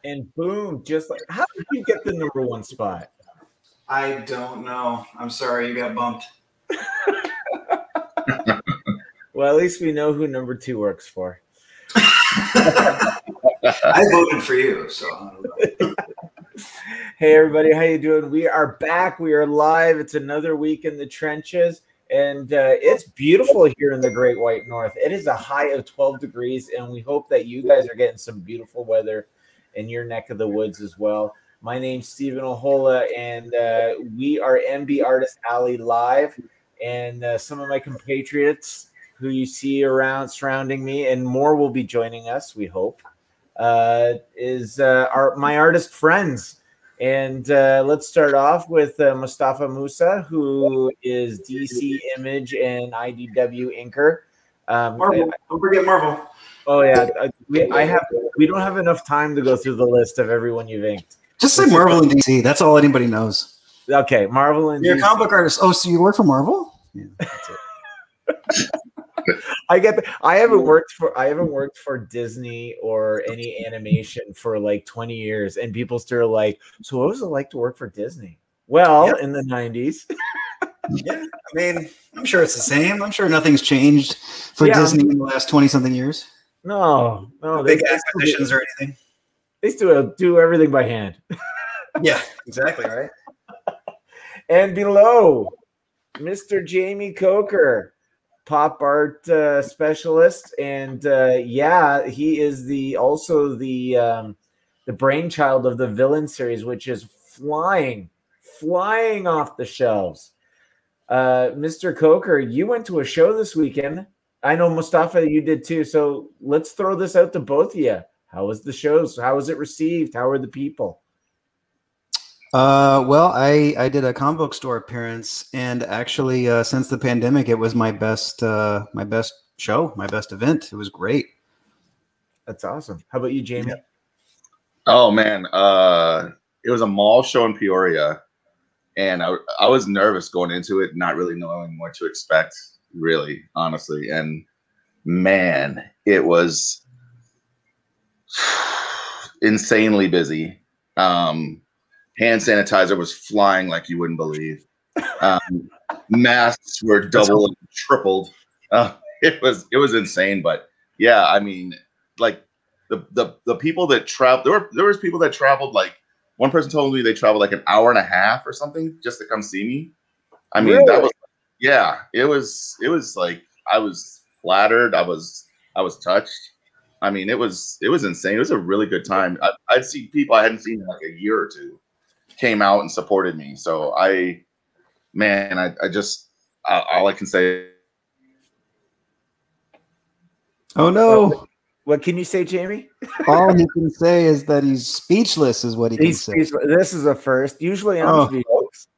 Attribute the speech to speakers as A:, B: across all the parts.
A: And boom, just like, how did you get the #1 spot?
B: I don't know. I'm sorry, you got bumped.
A: Well, at least we know who #2 works for.
B: I voted for you, so.
A: Hey everybody, how you doing? We are back. We are live. It's another week in the trenches, and it's beautiful here in the Great White North. It is a high of 12 degrees, and we hope that you guys are getting some beautiful weather in your neck of the woods as well. My name's Stephen Ahola, and we are MBartist Alley Live, and some of my compatriots who you see around surrounding me, and more will be joining us, we hope, is my artist friends. And let's start off with Mostafa Moussa, who is DC Image and IDW inker.
B: Marvel. Don't forget Marvel.
A: Oh yeah, we don't have enough time to go through the list of everyone you've inked.
C: Just say Marvel and DC. That's all anybody knows.
A: Okay, Marvel and
C: You're
A: DC.
C: a comic book artist. Oh, so you work for Marvel? Yeah, that's it.
A: I get that. I haven't worked for Disney or any animation for like 20 years, and people still are like, so what was it like to work for Disney? Well, in the 90s.
C: Yeah, I mean, I'm sure it's the same. I'm sure nothing's changed for Disney in the last 20-something years.
A: No,
C: big acquisitions or anything.
A: They still do everything by hand.
C: Yeah, exactly right.
A: And below, Mr. Jamie Coker, pop art specialist, and he is also the brainchild of the Villain series, which is flying off the shelves. Mr. Coker, you went to a show this weekend. I know, Mostafa, you did too. So let's throw this out to both of you. How was the shows? How was it received? How were the people?
C: Well, I did a comic book store appearance, and actually, since the pandemic, it was my best show, my best event. It was great.
A: That's awesome. How about you, Jamie?
D: Yeah. Oh man, it was a mall show in Peoria, and I was nervous going into it, not really knowing what to expect, really, honestly. And man, it was insanely busy. Hand sanitizer was flying like you wouldn't believe. Masks were double and tripled. It was insane. But yeah, I mean, like the people that traveled, there was people that traveled, like one person told me they traveled like an hour and a half or something just to come see me. I mean, that was, yeah, it was like, I was flattered. I was touched. I mean, it was insane. It was a really good time. I'd see people I hadn't seen in like a year or two came out and supported me. So I just, all I can say.
C: Oh no.
A: What can you say, Jamie?
C: All he can say is that he's speechless is what he can say.
A: This is a first. Usually I'm speechless.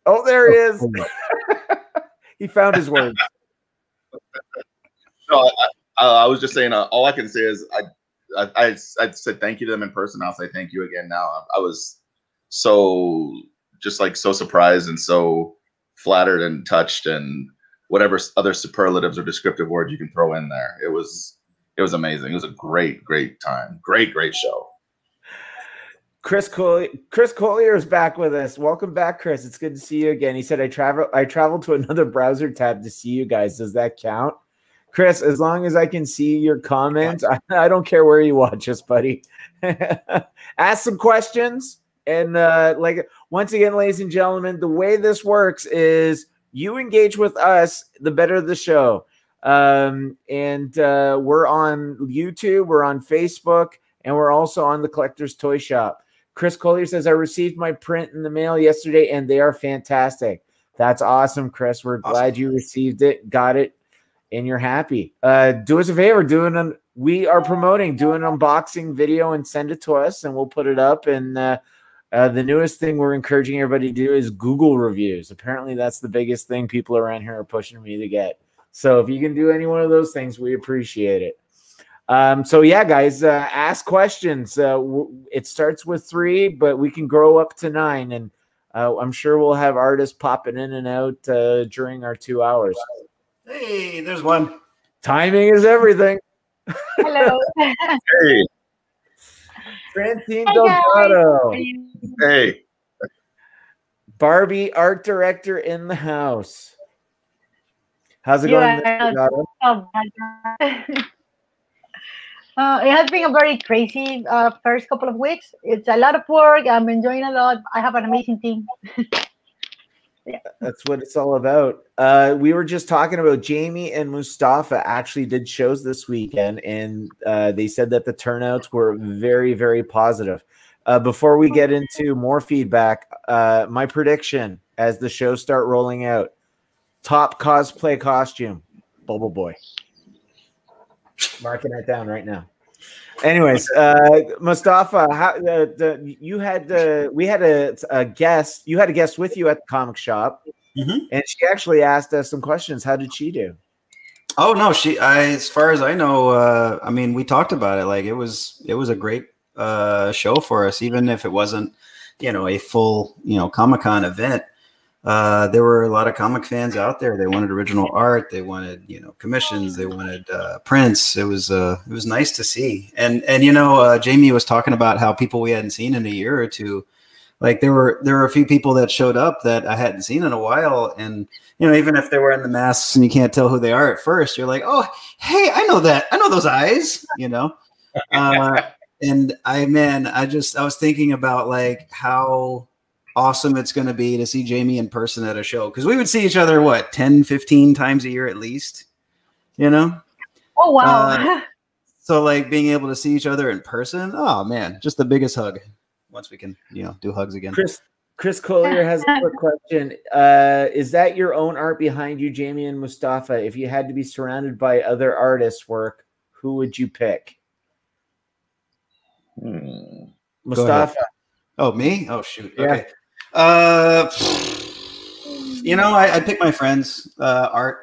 A: Oh, there he is. He found his words.
D: No, I was just saying, all I can say is I said thank you to them in person. I'll say thank you again now. I was so surprised and so flattered and touched, and whatever other superlatives or descriptive words you can throw in there. It was amazing. It was a great time. Great show.
A: Chris Collier is back with us. Welcome back, Chris. It's good to see you again. He said I traveled to another browser tab to see you guys. Does that count? Chris, as long as I can see your comments, I don't care where you watch us, buddy. Ask some questions. And once again, ladies and gentlemen, the way this works is you engage with us, the better the show. And we're on YouTube, we're on Facebook, and we're also on the Collector's Toy Shop. Chris Collier says, I received my print in the mail yesterday, and they are fantastic. That's awesome, Chris. We're glad you received it, got it, and you're happy. Do us a favor, we are promoting, do an unboxing video and send it to us, and we'll put it up. And the newest thing we're encouraging everybody to do is Google reviews. Apparently that's the biggest thing people around here are pushing me to get. So if you can do any one of those things, we appreciate it. So yeah, guys, ask questions. It starts with 3, but we can grow up to 9. And I'm sure we'll have artists popping in and out during our 2 hours.
C: Hey, there's one.
A: Timing is everything.
E: Hello.
D: Hey.
A: Francine
E: Hi,
A: Delgado.
E: guys.
D: Hey,
A: Barbie art director in the house. How's it
E: You
A: going, Miss
E: are
A: Delgado?
E: so bad. It has been a very crazy first couple of weeks. It's a lot of work. I'm enjoying a lot. I have an amazing team.
A: That's what it's all about. We were just talking about Jaime and Mostafa actually did shows this weekend, and they said that the turnouts were very, very positive. Before we get into more feedback, my prediction as the shows start rolling out: top cosplay costume, Bubble Boy. Marking that down right now. Anyways, Mostafa, we had a guest. You had a guest with you at the comic shop, and she actually asked us some questions. How did she do?
C: Oh no, as far as I know, I mean, we talked about it. Like it was a great show for us, even if it wasn't, a full, Comic-Con event. There were a lot of comic fans out there. They wanted original art. They wanted, commissions. They wanted prints. It was nice to see. And Jaime was talking about how people we hadn't seen in a year or two, like there were a few people that showed up that I hadn't seen in a while. And, even if they were in the masks and you can't tell who they are at first, you're like, oh, hey, I know that. I know those eyes, and I was thinking about like how awesome it's going to be to see Jaime in person at a show, because we would see each other 10, 15 times a year at least,
E: Oh wow.
C: So like being able to see each other in person, oh man, just the biggest hug once we can do hugs again.
A: Chris Collier has a quick question. Is that your own art behind you, Jaime and Mostafa? If you had to be surrounded by other artists' work, who would you pick? Mostafa.
C: Oh, me? Oh shoot.
A: Yeah.
C: Okay. I pick my friends' art.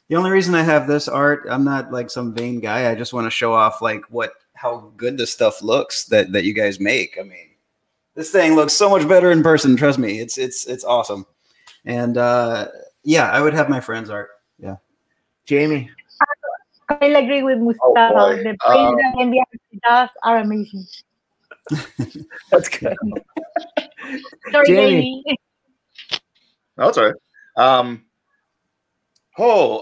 C: The only reason I have this art, I'm not like some vain guy. I just want to show off like how good this stuff looks that you guys make. I mean, this thing looks so much better in person. Trust me, it's awesome. And I would have my friends' art. Yeah.
A: Jaime.
E: I agree with Mustafa. The prints that MBartist does are amazing.
A: That's good.
E: Sorry,
A: Jaime.
E: Jaime.
D: no, it's all right.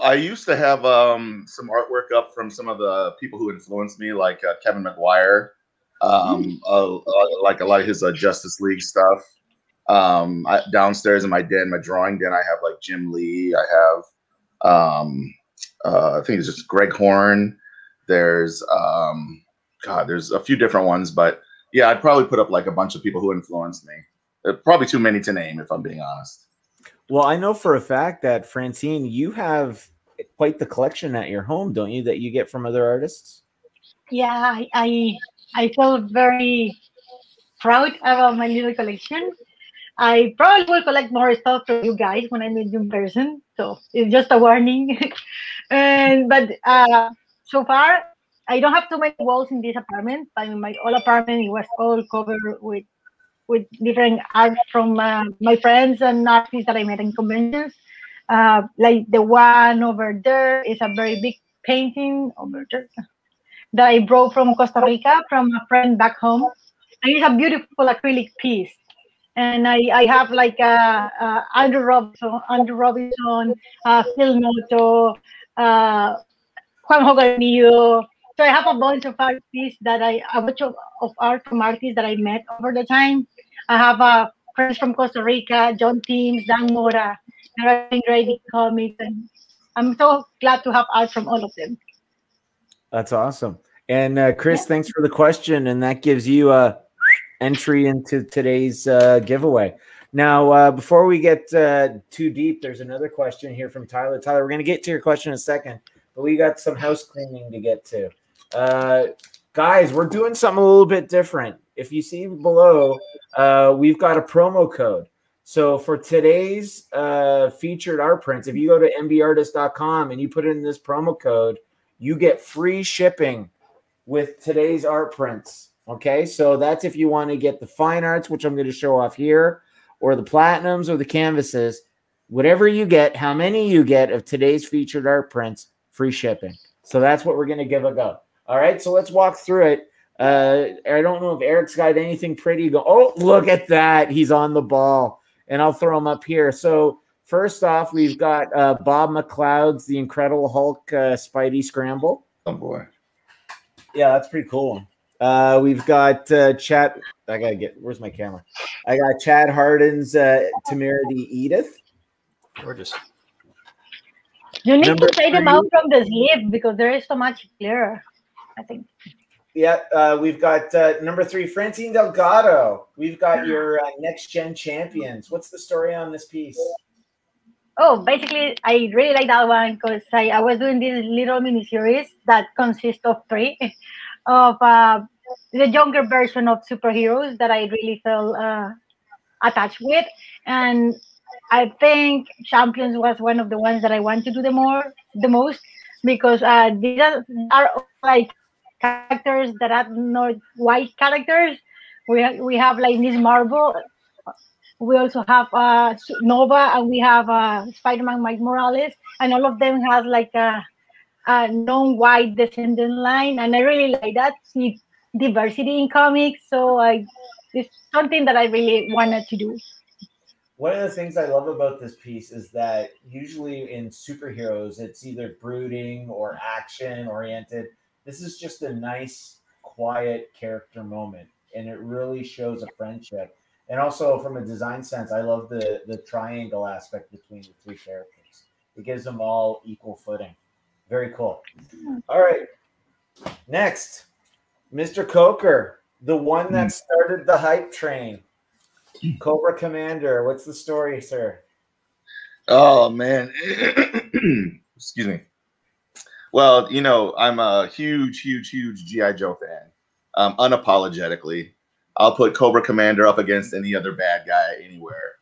D: I used to have some artwork up from some of the people who influenced me, like Kevin McGuire, like a lot of his Justice League stuff. Downstairs in my drawing den, I have like Jim Lee. I have, I think it's just Greg Horn. There's, there's a few different ones, but yeah, I'd probably put up like a bunch of people who influenced me. Probably too many to name, if I'm being honest.
A: Well, I know for a fact that Francine, you have quite the collection at your home, don't you? That you get from other artists.
E: Yeah, I feel very proud about my little collection. I probably will collect more stuff from you guys when I meet you in person. So it's just a warning. But so far, I don't have too many walls in this apartment. But in my old apartment, it was all covered with different art from my friends and artists that I met in conventions. Like the one over there is a very big painting over there that I brought from Costa Rica from a friend back home. And it's a beautiful acrylic piece. And I have like Andrew Robinson, Phil Noto, Juan Hogarmillo. So I have a bunch of artists a bunch of art from artists that I met over the time. I have friends from Costa Rica, John Teams, Dan Mora, that are doing great comics, and I'm so glad to have art from all of them.
A: That's awesome. And Chris, thanks for the question, and that gives you a entry into today's giveaway. Now, before we get too deep, there's another question here from Tyler. Tyler, we're going to get to your question in a second, but we got some house cleaning to get to. Guys, we're doing something a little bit different. If you see below, we've got a promo code. So for today's featured art prints, if you go to MBartist.com and you put in this promo code, you get free shipping with today's art prints. Okay, so that's if you want to get the fine arts, which I'm going to show off here, or the platinums or the canvases, whatever you get, how many you get of today's featured art prints, free shipping. So that's what we're going to give a go. All right, so let's walk through it. I don't know if Eric's got anything pretty. Oh, look at that. He's on the ball. And I'll throw him up here. So first off, we've got Bob McLeod's The Incredible Hulk Spidey Scramble.
D: Oh, boy.
A: Yeah, that's pretty cool. We've got Chad. I got to get, where's my camera? I got Chad Harden's Temerity Edith.
C: Gorgeous.
E: You need to take them out from the sleeve because there is so much glare, I think.
A: Yeah, we've got number 3, Francine Delgado. We've got your next gen champions. What's the story on this piece?
E: Oh, basically, I really like that one because I was doing this little mini series that consists of 3 of the younger version of superheroes that I really felt attached with, and I think Champions was one of the ones that I want to do the most because these are like characters that are not white characters. We have like Miss Marvel. We also have Nova, and we have Spider-Man Mike Morales, and all of them has like a non-white descendant line, and I really like that. See diversity in comics, so it's something that I really wanted to do.
A: One of the things I love about this piece is that usually in superheroes, it's either brooding or action oriented. This is just a nice, quiet character moment, and it really shows a friendship. And also, from a design sense, I love the triangle aspect between the 3 characters. It gives them all equal footing. Very cool. All right. Next, Mr. Coker, the one that started the hype train. Cobra Commander, what's the story, sir?
D: Oh, man. Excuse me. Well, you know, I'm a huge G.I. Joe fan. Unapologetically. I'll put Cobra Commander up against any other bad guy anywhere.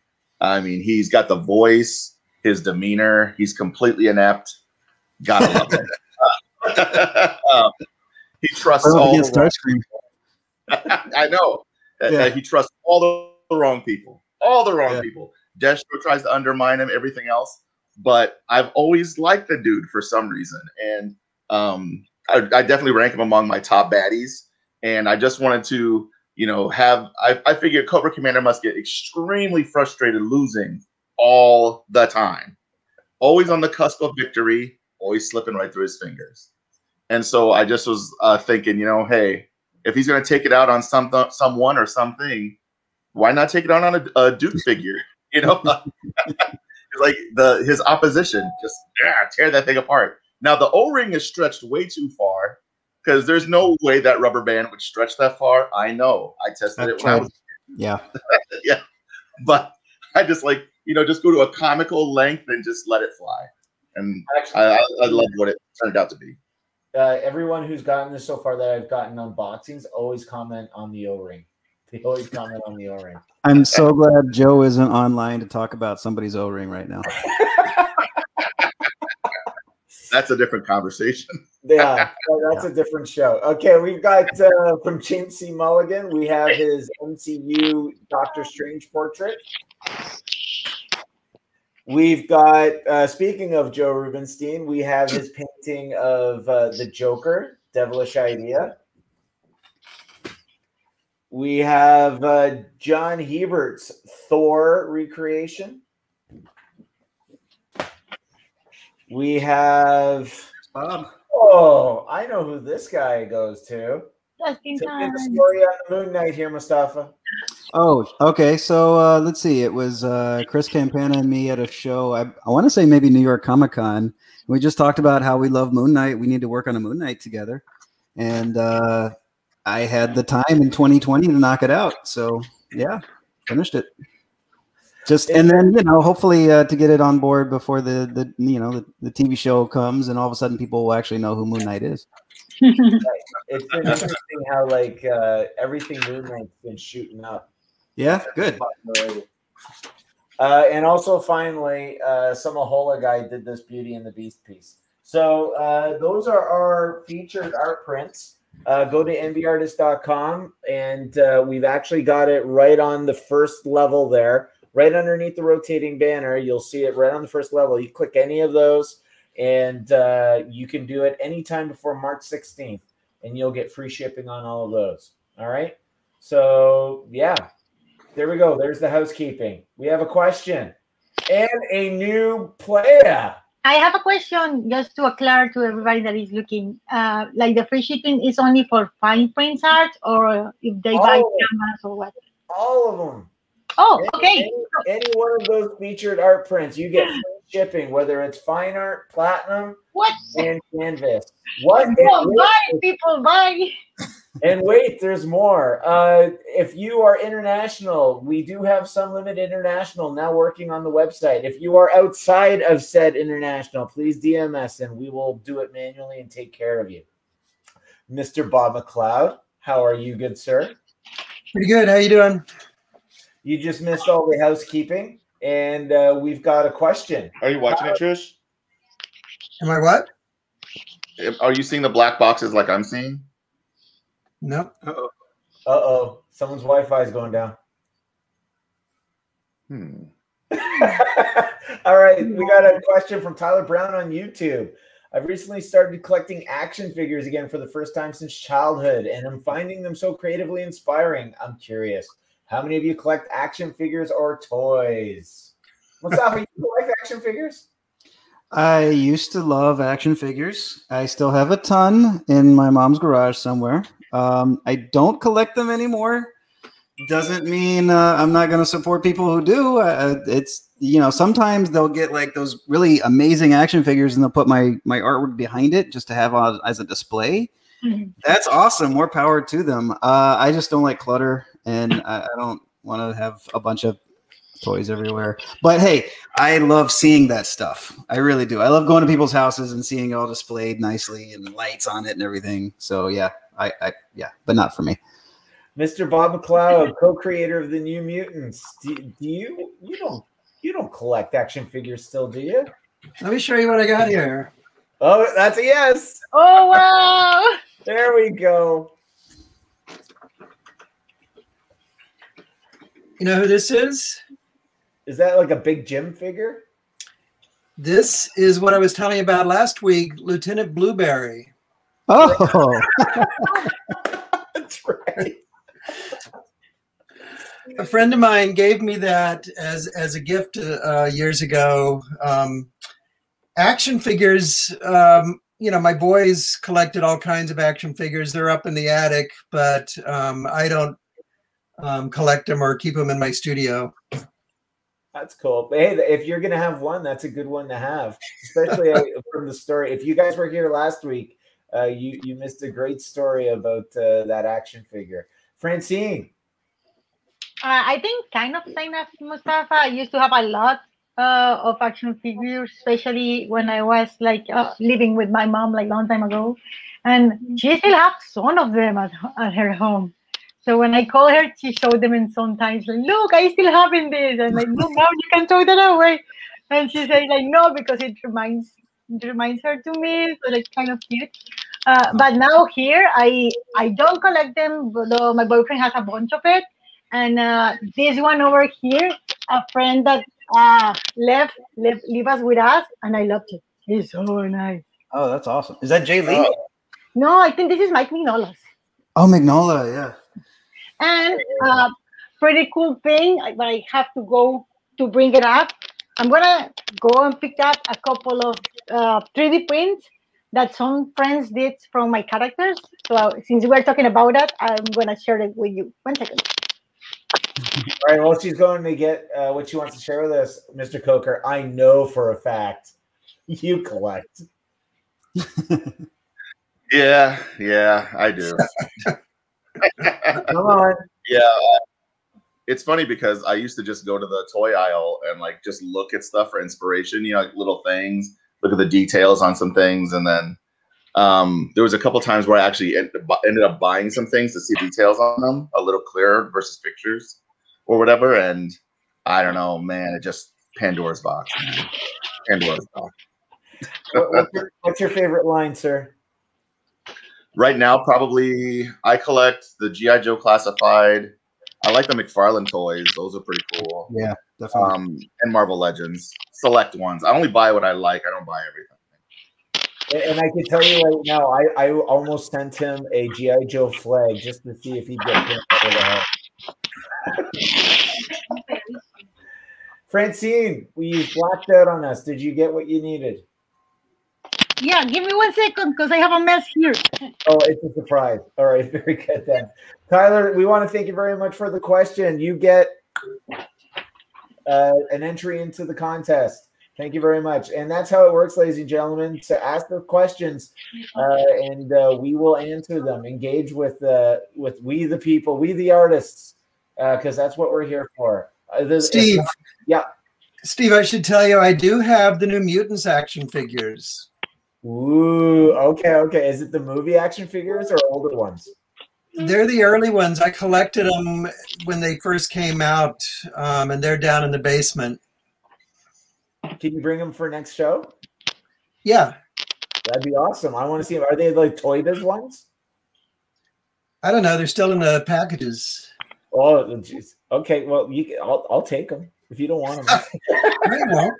D: I mean, he's got the voice, his demeanor. He's completely inept. Gotta love him. He trusts all the Starscream. I know.
C: Yeah.
D: He trusts all the wrong people. All the wrong people. Destro tries to undermine him, everything else. But I've always liked the dude for some reason. And I definitely rank him among my top baddies. And I just wanted to, you know, I figured Cobra Commander must get extremely frustrated losing all the time. Always on the cusp of victory, always slipping right through his fingers. And so I just was thinking, you know, hey, if he's going to take it out on someone or something, why not take it out on a Duke figure? You know, like his opposition, just tear that thing apart. Now the O-ring is stretched way too far because there's no way that rubber band would stretch that far. I know. I tested it when I was
C: yeah.
D: But I just like, you know, just go to a comical length and just let it fly. And I love what it turned out to be.
A: Everyone who's gotten this so far that I've gotten unboxings always comment on the O-ring. They always comment on the O-ring.
C: I'm so glad Joe isn't online to talk about somebody's O-ring right now.
D: That's a different conversation.
A: Yeah, that's a different show. Okay, we've got from James C. Mulligan, we have his MCU Doctor Strange portrait. We've got, speaking of Joe Rubenstein, we have his painting of the Joker, Devilish Idea. We have John Hebert's Thor recreation. We have
C: Bob.
A: Oh, I know who this guy goes to.
E: Just in
A: Tell me
E: time.
A: the story on the Moon Knight here, Mostafa.
C: Oh, okay. So let's see. It was Chris Campana and me at a show. I want to say maybe New York Comic Con. We just talked about how we love Moon Knight. We need to work on a Moon Knight together. And I had the time in 2020 to knock it out. So yeah, finished it. Just and then hopefully to get it on board before the TV show comes, and all of a sudden people will actually know who Moon Knight is.
A: It's been interesting how everything Moon Knight's been shooting up.
C: Yeah, good.
A: And also finally, some Ahola guy did this Beauty and the Beast piece. So those are our featured art prints. Go to MBartist.com, and we've actually got it right on the first level there. Right underneath the rotating banner, you'll see it right on the first level. You click any of those, and you can do it anytime before March 16th. and you'll get free shipping on all of those. All right. So yeah, there we go. There's the housekeeping. We have a question and a new player.
E: I have a question just to clear to everybody that is looking. Like the free shipping is only for fine print art, or if they buy cameras or what?
A: All of them.
E: Oh, okay.
A: Any one of those featured art prints, you get free shipping, whether it's fine art, platinum, and canvas. What?
E: People buy, people buy.
A: And wait, there's more. If you are international, we do have some limited international now working on the website. If you are outside of said international, please DM us and we will do it manually and take care of you. Mr. Bob McLeod, how are you, good sir?
F: Pretty good. How you doing?
A: You just missed all the housekeeping, and we've got a question.
D: Are you watching it, Trish?
F: Am I what?
D: Are you seeing the black boxes like I'm seeing?
F: No.
A: Uh-oh. Uh-oh. Someone's Wi-Fi is going down. All right. We got a question from Tyler Brown on YouTube. I've recently started collecting action figures again for the first time since childhood, and I'm finding them so creatively inspiring. I'm curious. How many of you collect action figures or toys? What's up? You collect action figures?
C: I used to love action figures. I still have a ton in my mom's garage somewhere. I don't collect them anymore. Doesn't mean I'm not going to support people who do. It's, you know, sometimes they'll get like those really amazing action figures and they'll put my artwork behind it just to have on as a display. Mm-hmm. That's awesome. More power to them. I just don't like clutter, and I don't want to have a bunch of toys everywhere. But hey, I love seeing that stuff. I really do. I love going to people's houses and seeing it all displayed nicely and lights on it and everything. So yeah, yeah, but not for me.
A: Mr. Bob McLeod, co-creator of the New Mutants. You don't collect action figures still, do you?
F: Let me show you what I got here.
A: Oh, that's a yes.
E: Oh wow.
A: There we go.
F: You know who this is?
A: Is that like a big Jim figure?
F: This is what I was telling you about last week, Lieutenant Blueberry.
C: Oh.
A: That's right.
F: A friend of mine gave me that as a gift years ago. Action figures, you know, my boys collected all kinds of action figures. They're up in the attic, but I don't collect them or keep them in my studio.
A: That's cool. But hey, if you're going to have one, that's a good one to have, especially from the story. If you guys were here last week, you missed a great story about that action figure. Francine.
E: I think kind of same as Mostafa. I used to have a lot of action figures, especially when I was like living with my mom like long time ago, and she still has some of them at her home. So when I call her, she showed them, and sometimes like, look, I still have in this, and like, no, mom, you can throw that away. And she said like, no, because it reminds her to me, so like kind of cute. But now here, I don't collect them, though my boyfriend has a bunch of it. And this one over here, a friend that leave us with us, and I loved it. It's so nice.
C: Oh, that's awesome. Is that Jay Lee?
E: No, I think this is Mike Mignola's.
C: Oh, Magnolia, yeah.
E: And pretty cool thing, but I have to go to bring it up. I'm gonna go and pick up a couple of 3D prints that some friends did from my characters. So since we're talking about that, I'm gonna share it with you. 1 second.
A: All right, well, she's going to get what she wants to share with us, Mr. Coker. I know for a fact you collect.
D: Yeah, I do.
A: Come on.
D: Yeah, it's funny because I used to just go to the toy aisle and like just look at stuff for inspiration, you know, like little things, look at the details on some things, and then there was a couple times where I actually ended up buying some things to see details on them a little clearer versus pictures or whatever. And I don't know, man, it just Pandora's box. Man. Pandora's box.
A: What's your favorite line, sir?
D: Right now, probably I collect the G.I. Joe Classified. I like the McFarlane toys; those are pretty cool.
C: Yeah, definitely.
D: And Marvel Legends, select ones. I only buy what I like. I don't buy everything.
A: And I can tell you right now, I almost sent him a G.I. Joe flag just to see if he'd get pinned over the head. Francine, you blacked out on us. Did you get what you needed?
E: Yeah, give me 1 second because I have a mess here.
A: Oh, it's a surprise. All right, very good then. Tyler, we want to thank you very much for the question. You get an entry into the contest. Thank you very much. And that's how it works, ladies and gentlemen. To ask the questions, and we will answer them. Engage with we the people, we the artists, because that's what we're here for.
F: Steve,
A: yeah.
F: Steve, I should tell you, I do have the New Mutants action figures.
A: Ooh, okay. Is it the movie action figures or older ones?
F: They're the early ones. I collected them when they first came out, and they're down in the basement.
A: Can you bring them for next show?
F: Yeah.
A: That'd be awesome. I want to see them. Are they like Toy Biz ones?
F: I don't know. They're still in the packages.
A: Oh, geez. Okay. Well, I'll take them if you don't want them.
F: I won't.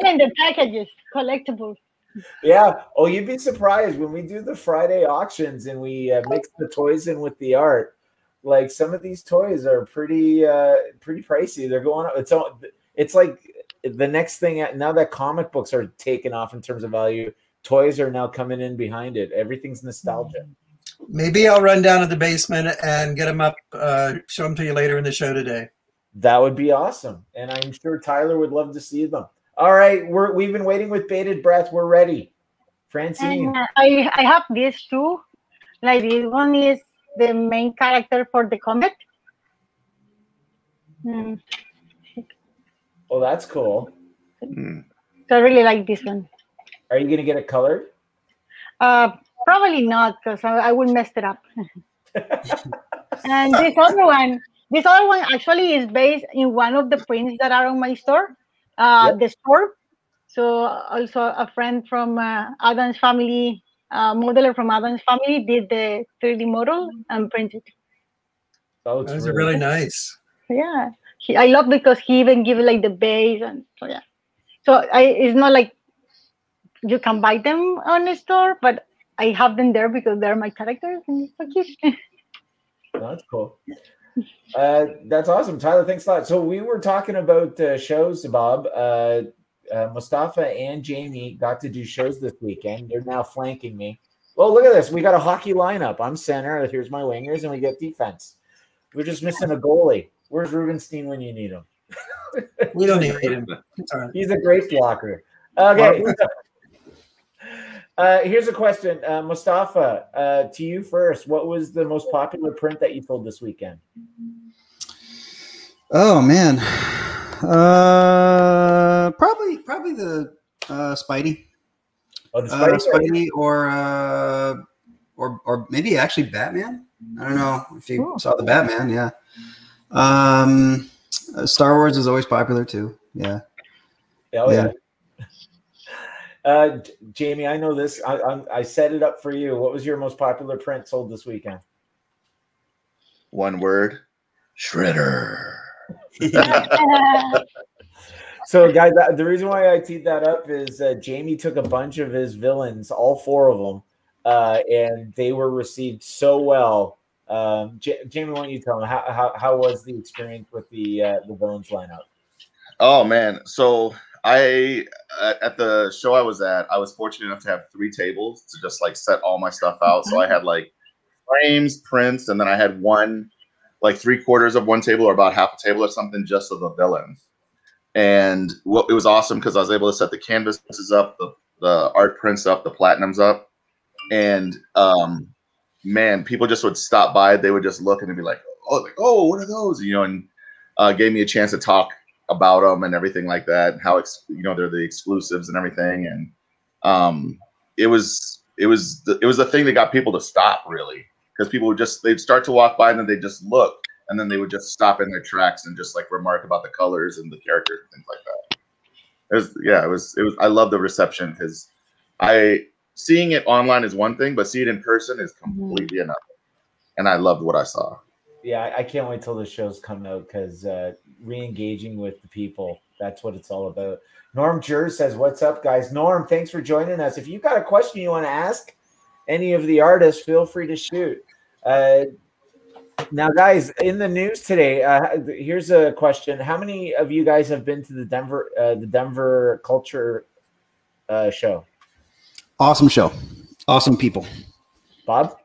E: And the packages, collectibles.
A: Yeah. Oh, you'd be surprised when we do the Friday auctions and we mix the toys in with the art. Like some of these toys are pretty pricey. They're going up. It's like the next thing. Now that comic books are taken off in terms of value, toys are now coming in behind it. Everything's nostalgia.
F: Maybe I'll run down to the basement and get them up, show them to you later in the show today.
A: That would be awesome. And I'm sure Tyler would love to see them. All right. We've been waiting with bated breath. We're ready. Francine.
E: And, I have these two. Like this one is the main character for the comic.
A: Oh, that's cool.
E: So I really like this one.
A: Are you going to get it colored?
E: Probably not, because I would mess it up. And this other one actually is based in one of the prints that are on my store, the store. So also a friend from Adam's family, modeler from Adam's family, did the 3D model and printed.
A: Oh,
F: those are really nice.
E: Yeah, I love because he even give like the base, and so yeah. So it's not like you can buy them on the store, but I have them there because they're my characters and it's so cute.
A: That's cool. That's awesome, Tyler. Thanks a lot. So we were talking about shows, Bob. Mostafa and Jaime got to do shows this weekend. They're now flanking me. Well, look at this. We got a hockey lineup. I'm center. Here's my wingers, and we get defense. We're just missing a goalie. Where's Rubinstein when you need him?
F: We don't need him.
A: He's a great blocker. Okay. Here's a question. Mostafa, to you first. What was the most popular print that you sold this weekend?
C: Oh, man. Probably the Spidey.
A: Oh, the Spidey,
C: or maybe actually Batman. I don't know if you saw the Batman. Yeah. Star Wars is always popular too. Yeah.
A: Oh, yeah. Jaime, I know this. I set it up for you. What was your most popular print sold this weekend?
D: One word: Shredder.
A: So, guys, the reason why I teed that up is Jaime took a bunch of his villains, all 4 of them, and they were received so well. Jaime, why don't you tell them how was the experience with the villains lineup?
D: Oh man, so I at the show I was at, I was fortunate enough to have 3 tables to just like set all my stuff out. So I had like frames, prints, and then I had one, like 3/4 of one table or about half a table or something just of the villains. And it was awesome because I was able to set the canvases up, the art prints up, the platinums up, and man, people just would stop by. They would just look and they'd be like, "Oh, what are those?" And gave me a chance to talk about them and everything like that. How they're the exclusives and everything, and it was the thing that got people to stop really, because people would they'd start to walk by and then they'd just look. And then they would just stop in their tracks and just like remark about the colors and the characters and things like that. It was. I love the reception because seeing it online is one thing, but seeing it in person is completely another. And I loved what I saw.
A: Yeah, I can't wait till the shows come out because re-engaging with the people That's what it's all about. Norm Jur says, "What's up, guys?" Norm, thanks for joining us. If you've got a question you want to ask any of the artists, feel free to shoot. Now, guys, in the news today, here's a question: how many of you guys have been to the Denver Culture show?
C: Awesome show. Awesome people.
A: Bob?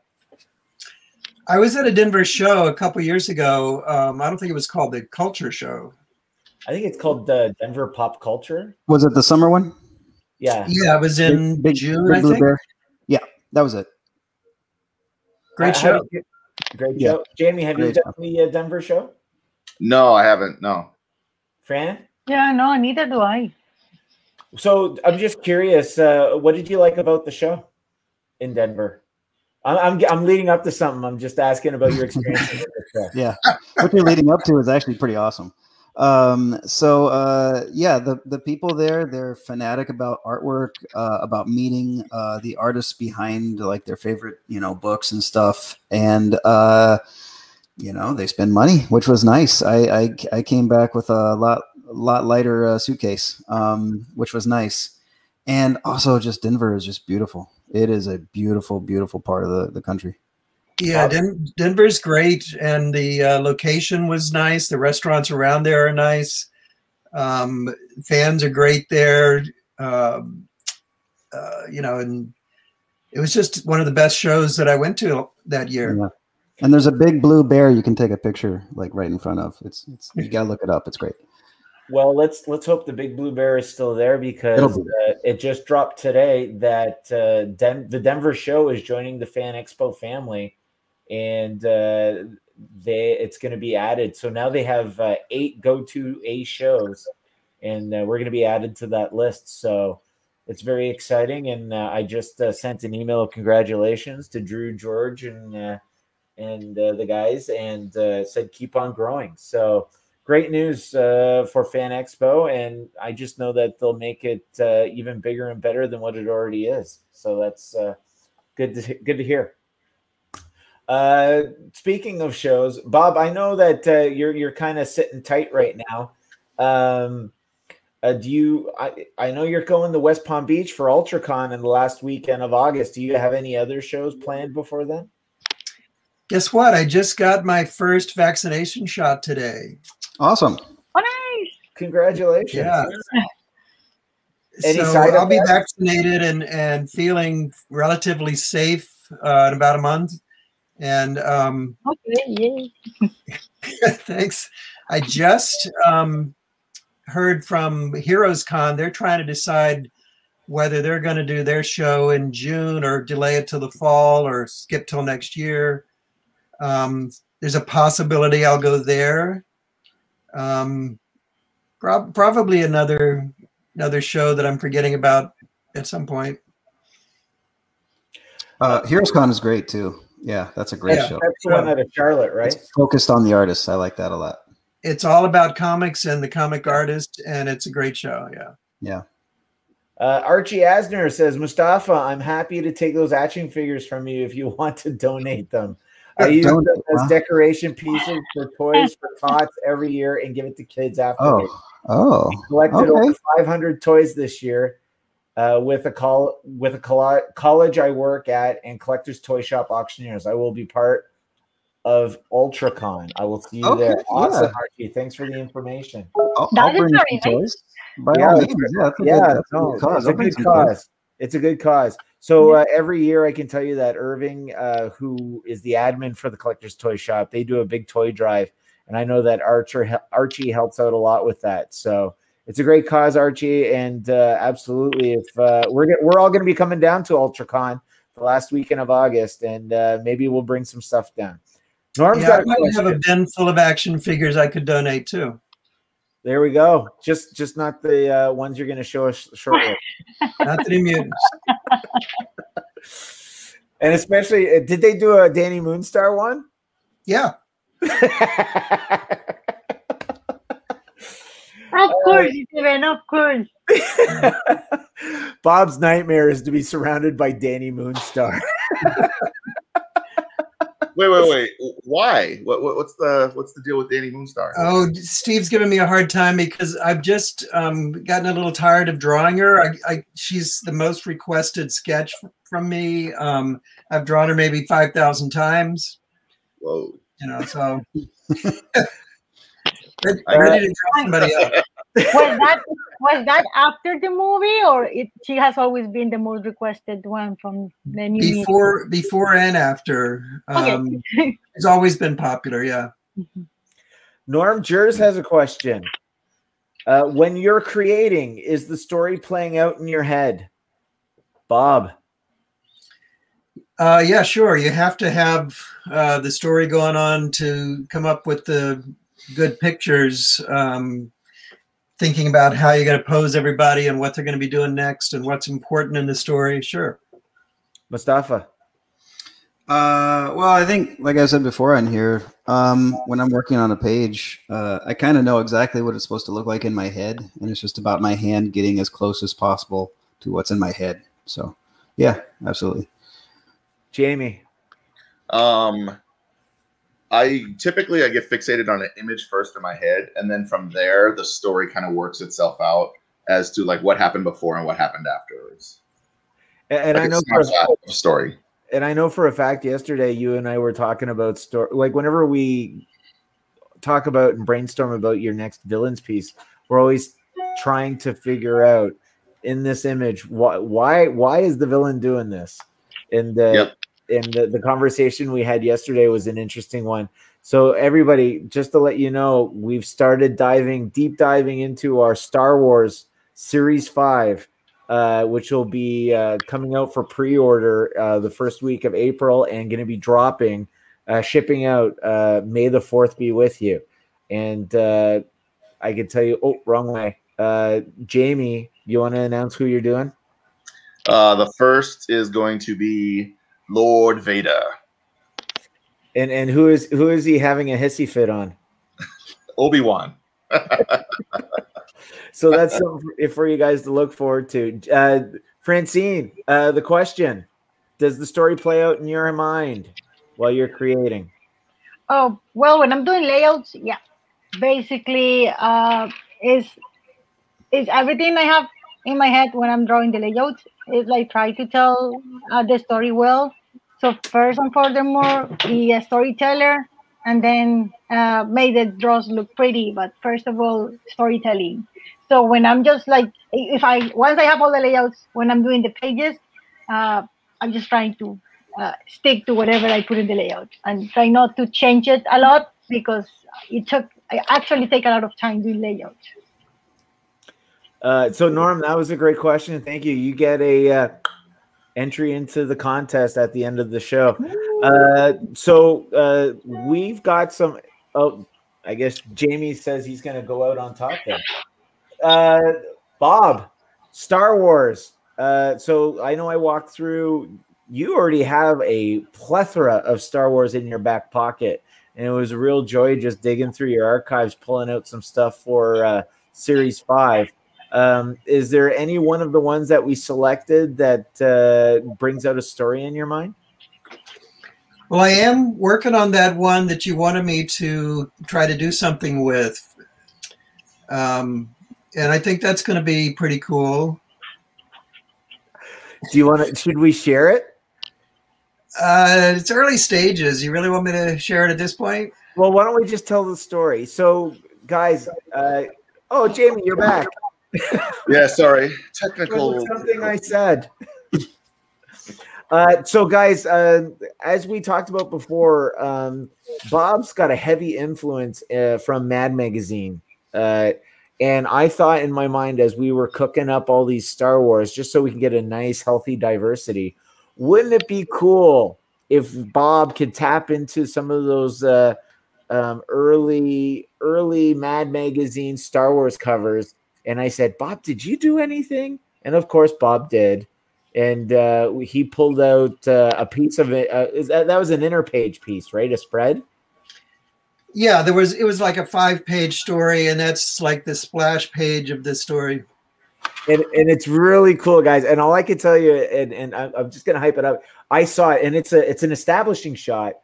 F: I was at a Denver show a couple years ago. I don't think it was called the Culture Show.
A: I think it's called the Denver Pop Culture.
C: Was it the summer one?
A: Yeah.
F: Yeah, it was in June, I
C: Blue
F: think.
C: Bear. Yeah, that was it.
F: Great show.
A: Great
C: Yeah.
A: show. Jamie, have you
C: Great
A: done the Denver show?
D: No, I haven't. No.
A: Fran?
E: Yeah, no, neither do I.
A: So I'm just curious, what did you like about the show in Denver? I'm leading up to something. I'm just asking about your experience with the show.
C: Yeah, what you're leading up to is actually pretty awesome. Yeah, the people there, they're fanatic about artwork, about meeting the artists behind like their favorite, books and stuff. And they spend money, which was nice. I came back with a lot lighter suitcase, which was nice. And also just Denver is just beautiful. It is a beautiful, beautiful part of the country.
F: Yeah, Denver's great, and the location was nice. The restaurants around there are nice. Fans are great there. And it was just one of the best shows that I went to that year.
C: Yeah. And there's a big blue bear you can take a picture like right in front of. It's you gotta look it up. It's great.
A: Well, let's hope the big blue bear is still there, because it just dropped today that the Denver show is joining the Fan Expo family, and it's going to be added. So now they have 8 go-to A shows, and we're going to be added to that list. So it's very exciting, and I just sent an email of congratulations to Drew, George, and the guys, and said keep on growing. So great news for Fan Expo, and I just know that they'll make it even bigger and better than what it already is. So that's good to hear. Speaking of shows, Bob, I know that you're kind of sitting tight right now. I know you're going to West Palm Beach for UltraCon in the last weekend of August. Do you have any other shows planned before then?
F: Guess what? I just got my first vaccination shot today.
C: Awesome.
E: Oh, nice.
A: Congratulations.
F: Yeah.
A: Any
F: So
A: side
F: I'll be
A: effects?
F: vaccinated and feeling relatively safe in about a month. And
E: Okay, yay.
F: thanks. I just heard from Heroescon. They're trying to decide whether they're going to do their show in June or delay it till the fall or skip till next year. There's a possibility I'll go there. Probably another show that I'm forgetting about at some point.
C: Heroescon is great too. Yeah, that's a great show.
A: That's the one out of Charlotte, right?
C: It's focused on the artists. I like that a lot.
F: It's all about comics and the comic artist, and it's a great show. Yeah.
C: Yeah.
A: Archie Asner says, Mustafa, I'm happy to take those action figures from you if you want to donate them. I use them as decoration pieces for toys for tots every year and give it to kids afterwards.
C: Oh.
A: I collected over 500 toys this year with a college I work at and Collectors Toy Shop Auctioneers. I will be part of UltraCon. I will see you there. Awesome, Archie. Thanks for the information.
E: That is very nice.
A: It's a good cause. So every year I can tell you that Irving, who is the admin for the Collectors Toy Shop, they do a big toy drive. And I know that Archie helps out a lot with that. So it's a great cause, Archie. And absolutely, if we're all going to be coming down to UltraCon the last weekend of August, and maybe we'll bring some stuff down. Norm's got
F: I might have a bin full of action figures I could donate too.
A: There we go. Just not the ones you're going to show us shortly.
F: Not the mutants.
A: And especially, did they do a Danny Moonstar one?
F: Yeah.
E: Of course, Steven, of course.
A: Bob's nightmare is to be surrounded by Danny Moonstar.
D: Wait. Why? What's the deal with Danny Moonstar?
F: Oh, Steve's giving me a hard time because I've just gotten a little tired of drawing her. She's the most requested sketch from me. I've drawn her maybe 5,000 times.
D: Whoa.
F: You know, so ready to draw somebody else.
E: Was that after the movie, or she has always been the most requested one from the new
F: before and after?
E: Okay.
F: It's always been popular, yeah.
A: Norm Jers has a question. When you're creating, is the story playing out in your head? Bob.
F: Yeah, sure. You have to have the story going on to come up with the good pictures. Thinking about how you're going to pose everybody and what they're going to be doing next and what's important in the story. Sure.
A: Mostafa.
C: Well, I think, like I said before on here, when I'm working on a page, I kind of know exactly what it's supposed to look like in my head, and it's just about my hand getting as close as possible to what's in my head. So, yeah, absolutely.
A: Jamie.
D: I typically get fixated on an image first in my head, and then from there the story kind of works itself out as to like what happened before and what happened afterwards.
A: And
D: like
A: I know
D: for a story.
A: And I know for a fact yesterday you and I were talking about story. Like whenever we talk about and brainstorm about your next villains piece, we're always trying to figure out in this image why is the villain doing this? And the conversation we had yesterday was an interesting one. So everybody, just to let you know, we've started deep diving into our Star Wars Series 5, which will be coming out for pre-order the first week of April and going to be shipping out. May the 4th be with you. And I can tell you, wrong way. Jamie, you want to announce who you're doing?
D: The first is going to be Lord Vader.
A: And who is he having a hissy fit on?
D: Obi-Wan.
A: So that's something for you guys to look forward to. Francine, the question: does the story play out in your mind while you're creating?
E: Oh, well, when I'm doing layouts, yeah, basically, is everything I have in my head when I'm drawing the layouts is like try to tell the story well. So first and furthermore, be a storyteller, and then make the draws look pretty. But first of all, storytelling. So when I'm just like, once I have all the layouts, when I'm doing the pages, I'm just trying to stick to whatever I put in the layout and try not to change it a lot because I actually take a lot of time doing layouts.
A: So Norm, that was a great question. Thank you. You get a entry into the contest at the end of the show. So we've got some. Oh, I guess Jamie says he's going to go out on top there. Bob, Star Wars. So I know I walked through. You already have a plethora of Star Wars in your back pocket, and it was a real joy just digging through your archives, pulling out some stuff for Series 5. Is there any one of the ones that we selected that brings out a story in your mind?
F: Well, I am working on that one that you wanted me to try to do something with. And I think that's going to be pretty cool.
A: Do you want to, should we share it?
F: It's early stages. You really want me to share it at this point?
A: Well, why don't we just tell the story? So, guys, oh, Jamie, you're back.
D: Yeah, sorry. Technical.
A: Something I said. So, guys, as we talked about before, Bob's got a heavy influence from Mad Magazine. And I thought in my mind as we were cooking up all these Star Wars, just so we can get a nice, healthy diversity, wouldn't it be cool if Bob could tap into some of those early Mad Magazine Star Wars covers? And I said, Bob, did you do anything? And of course, Bob did. And he pulled out a piece of it. That was an interpage piece, right? A spread?
F: Yeah, it was like a 5-page story, and that's like the splash page of this story.
A: And it's really cool, guys. And all I can tell you, and I'm just gonna hype it up. I saw it, and it's an establishing shot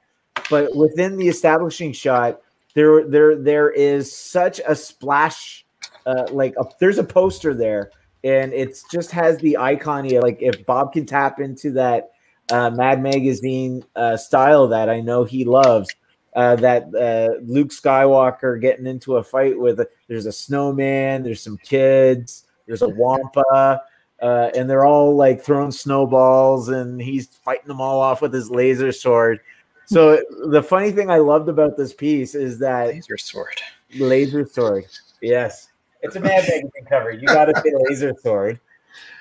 A: but within the establishing shot, there is such a splash. There's a poster there, and it just has the icon here. Like if Bob can tap into that Mad Magazine style that I know he loves, that Luke Skywalker getting into a fight with. There's a snowman. There's some kids. There's a Wampa. And they're all like throwing snowballs, and he's fighting them all off with his laser sword. So the funny thing I loved about this piece is that laser sword. Yes, it's a Mad Magazine cover. You got to say laser sword.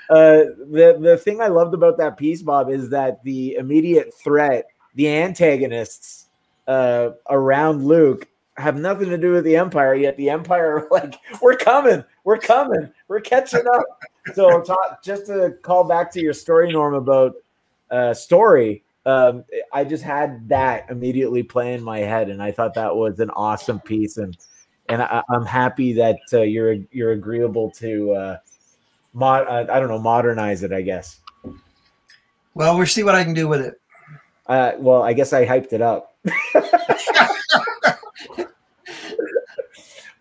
A: The thing I loved about that piece, Bob, is that the immediate threat, the antagonists around Luke, have nothing to do with the Empire. Yet the Empire are like, we're coming, we're catching up. So just to call back to your story, Norm, about story, I just had that immediately play in my head, and I thought that was an awesome piece, and I'm happy that you're agreeable to modernize it, I guess.
F: Well, we'll see what I can do with it.
A: Well, I guess I hyped it up.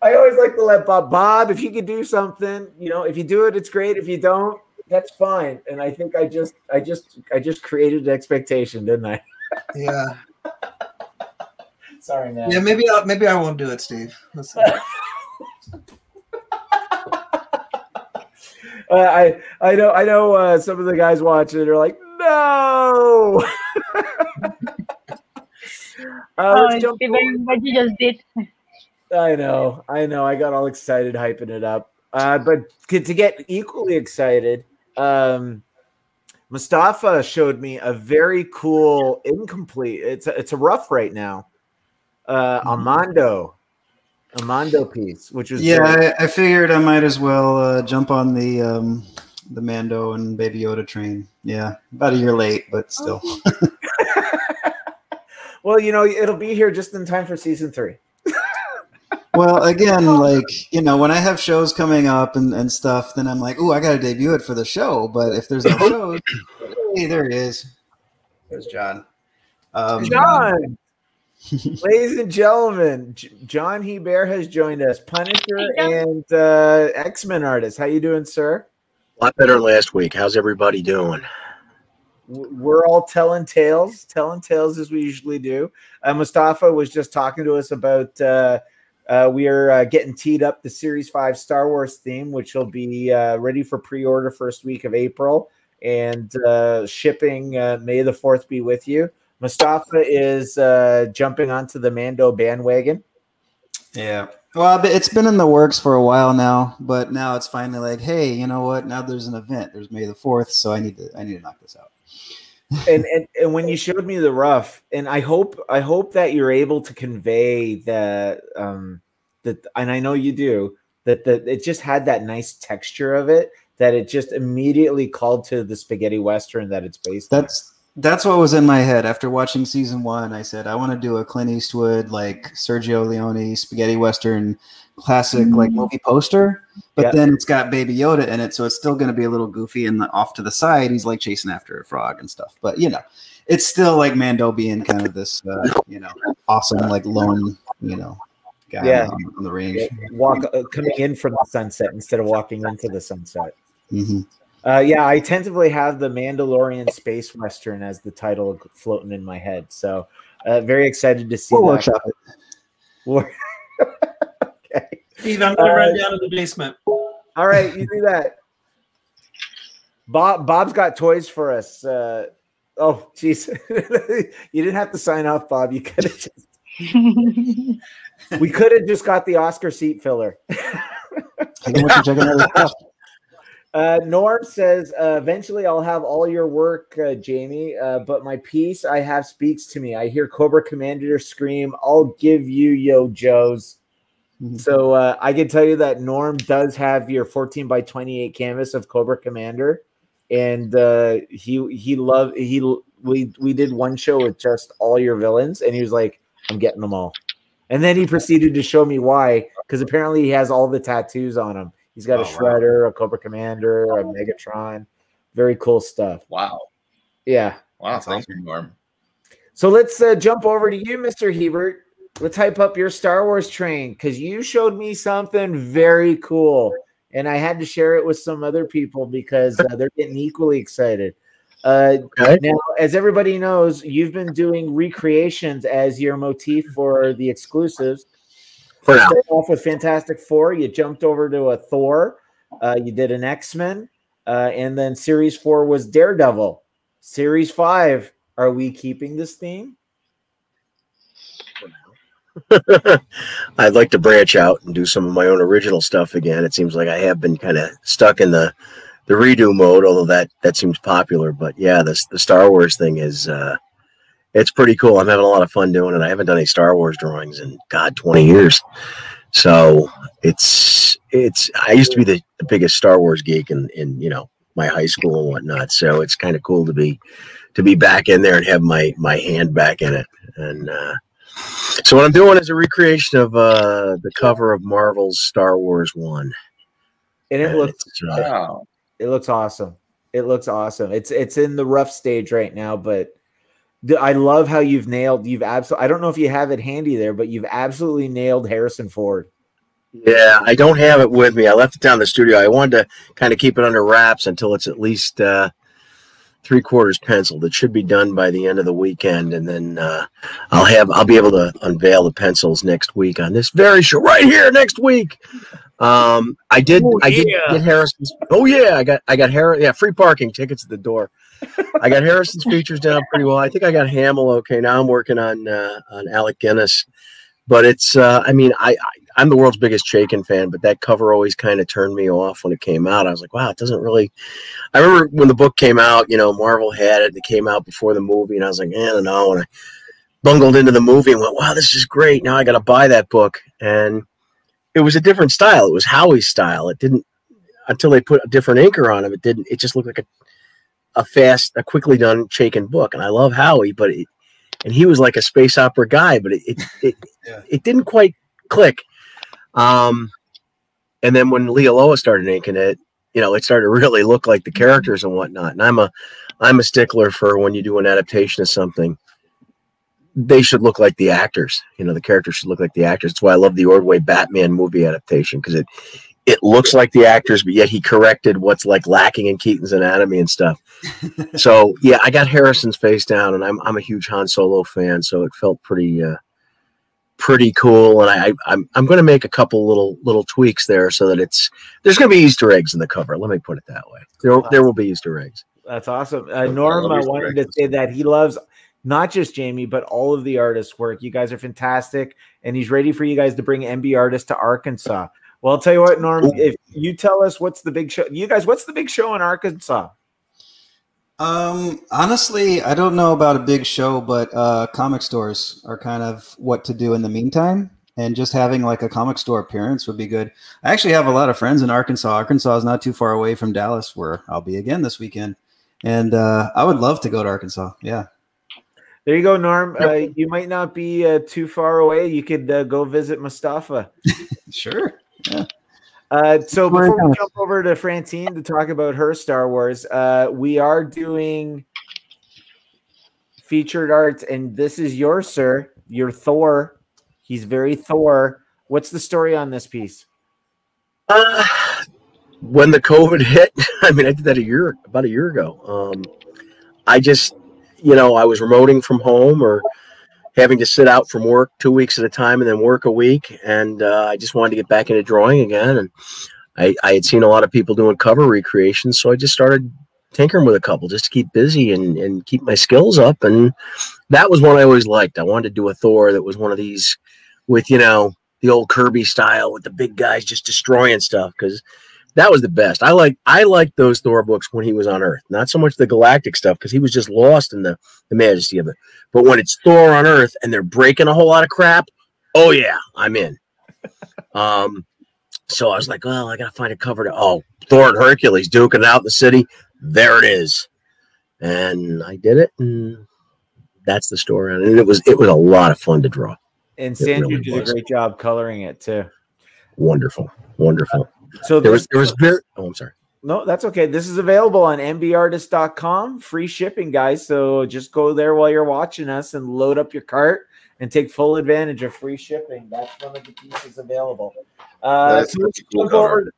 A: I always like to let Bob, if you could do something, if you do it, it's great. If you don't, that's fine. And I think I just created an expectation, didn't I?
F: Yeah.
A: Sorry, man.
F: Yeah, maybe I won't do it, Steve.
A: I know some of the guys watching it are like, no.
E: Steven, what you just did.
A: I know. I got all excited hyping it up. But to get equally excited, Mustafa showed me a very cool incomplete. It's a rough right now. Armando piece, which was
C: I figured I might as well jump on the Mando and Baby Yoda train. Yeah, about a year late, but still.
A: Well, it'll be here just in time for season 3.
C: Well, again, when I have shows coming up and stuff, then I'm like, I got to debut it for the show. But if there's no shows, hey, there he is. There's John.
A: John! Ladies and gentlemen, John Hebert has joined us, Punisher and X-Men artist. How you doing, sir?
G: A lot better last week. How's everybody doing?
A: We're all telling tales as we usually do. Mustafa was just talking to us about we are getting teed up the Series 5 Star Wars theme, which will be ready for pre-order first week of April, and shipping May the 4th be with you. Mustafa is jumping onto the Mando bandwagon.
C: Yeah. Well, it's been in the works for a while now, but now it's finally like, hey, you know what? Now there's an event. There's May the 4th, so I need to knock this out.
A: and when you showed me the rough, and I hope that you're able to convey that and I know you do, that it just had that nice texture of it, that it just immediately called to the spaghetti western that it's based on.
C: That's what was in my head after watching season 1. I said, I want to do a Clint Eastwood, like Sergio Leone spaghetti western classic movie poster, but then it's got Baby Yoda in it, so it's still going to be a little goofy, and off to the side he's like chasing after a frog and stuff, but it's still like Mando being kind of this awesome like lone guy on the range,
A: coming in from the sunset instead of walking into the sunset. I tentatively have the Mandalorian Space Western as the title floating in my head, so very excited to see that.
F: Okay. Steve, I'm going to run down to the basement.
A: All right, you do that. Bob's got toys for us. Oh, jeez. You didn't have to sign off, Bob. You could have just... We could have just got the Oscar seat filler. Norm says, eventually I'll have all your work, Jamie, but my piece I have speaks to me. I hear Cobra Commander scream, I'll give you yo Joes. So I can tell you that Norm does have your 14 by 28 canvas of Cobra Commander, and we did one show with just all your villains, and he was like, I'm getting them all. And then he proceeded to show me why, because apparently he has all the tattoos on him. He's got a Shredder, a Cobra Commander, a Megatron. Very cool stuff.
D: Wow.
A: Yeah.
D: Wow. Thank you, Norm.
A: So let's jump over to you, Mr. Hebert. Let's hype up your Star Wars train, because you showed me something very cool, and I had to share it with some other people because they're getting equally excited.
G: Okay.
A: Now, as everybody knows, you've been doing recreations as your motif for the exclusives.
G: For now.
A: Started off with Fantastic Four, you jumped over to a Thor, you did an X-Men, and then Series 4 was Daredevil. Series 5, are we keeping this theme?
G: I'd like to branch out and do some of my own original stuff again. It seems like I have been kind of stuck in the redo mode, although that seems popular. But yeah, the Star Wars thing is it's pretty cool. I'm having a lot of fun doing it. I haven't done any Star Wars drawings in 20 years. So it's I used to be the biggest Star Wars geek in my high school and whatnot. So it's kind of cool to be back in there and have my hand back in it. And so what I'm doing is a recreation of the cover of Marvel's Star Wars 1.
A: And it looks it looks awesome. It looks awesome. It's in the rough stage right now, but I love how you've I don't know if you have it handy there, but you've absolutely nailed Harrison Ford.
G: Yeah, I don't have it with me. I left it down in the studio. I wanted to kind of keep it under wraps until it's at least 3/4 penciled. It should be done by the end of the weekend, and then I'll be able to unveil the pencils next week on this very show right here next week. I did get Harrison's. Oh yeah, I got free parking tickets at the door. I got Harrison's features down pretty well. I think I got Hamill okay. Now I'm working on Alec Guinness, but it's I'm the world's biggest Chaykin fan, but that cover always kind of turned me off when it came out. I was like, wow, it doesn't really. I remember when the book came out, Marvel had it. It came out before the movie, and I was like, I don't know. And I bungled into the movie and went, wow, this is great. Now I got to buy that book. And it was a different style. It was Howie's style. It didn't, until they put a different anchor on it, it just looked like a quickly done Chaykin book. And I love Howie, and he was like a space opera guy, but it didn't quite click. And then when Leah Loa started inking it, it started to really look like the characters and whatnot. And I'm a stickler for when you do an adaptation of something, they should look like the actors. The characters should look like the actors. That's why I love the Ordway Batman movie adaptation, because it looks like the actors, but yet he corrected what's like lacking in Keaton's anatomy and stuff. So yeah, I got Harrison's face down, and I'm a huge Han Solo fan, so it felt pretty cool. And I'm going to make a couple little tweaks there so that there's going to be Easter eggs in the cover. Let me put it that way. There will be Easter eggs.
A: That's awesome. Norm, I wanted to say that he loves not just Jamie, but all of the artists' work. You guys are fantastic, and he's ready for you guys to bring MBartist to Arkansas. Well, I'll tell you what, Norm, if you tell us what's the big show, you guys, what's the big show in Arkansas?
C: Honestly, I don't know about a big show, but comic stores are kind of what to do in the meantime. And just having like a comic store appearance would be good. I actually have a lot of friends in Arkansas. Arkansas is not too far away from Dallas, where I'll be again this weekend. And I would love to go to Arkansas. Yeah.
A: There you go, Norm. You might not be too far away. You could go visit Mostafa.
C: Sure. Yeah.
A: So before we jump over to Francine to talk about her Star Wars, we are doing featured arts, and this is yours, sir. Your Thor. He's very Thor. What's the story on this piece?
G: When the COVID hit, I did that about a year ago. I just, I was remoting from home or having to sit out from work 2 weeks at a time and then work a week. And I just wanted to get back into drawing again. And I had seen a lot of people doing cover recreations. So I just started tinkering with a couple just to keep busy and keep my skills up. And that was one I always liked. I wanted to do a Thor that was one of these with, the old Kirby style with the big guys just destroying stuff, because that was the best. I liked those Thor books when he was on Earth, not so much the galactic stuff, because he was just lost in the majesty of it. But when it's Thor on Earth and they're breaking a whole lot of crap, oh yeah, I'm in. So I was like, well, I gotta find a cover to Thor and Hercules duking it out in the city. There it is, and I did it, and that's the story. And it was a lot of fun to draw.
A: And Sandra did a great job coloring it too.
G: Wonderful. So
A: there was
G: very. Oh, I'm sorry.
A: No, that's okay. This is available on MBartist.com. Free shipping, guys. So just go there while you're watching us and load up your cart and take full advantage of free shipping. That's one of the pieces available.
D: That's
A: So
D: a cool cover.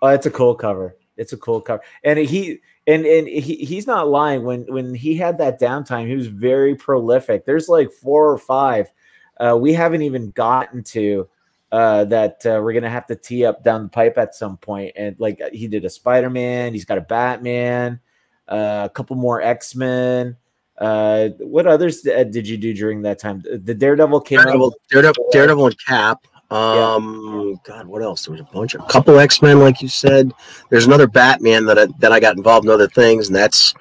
A: Oh, it's a cool cover. It's a cool cover. And he's not lying. When he had that downtime, he was very prolific. There's like 4 or 5 we haven't even gotten to that we're gonna have to tee up down the pipe at some point. And like he did a Spider-Man, he's got a Batman, a couple more X-Men. What others did you do during that time? The Daredevil came out.
G: Daredevil and Cap. God, what else? There was a couple X-Men, like you said. There's another Batman that I got involved in other things, and that's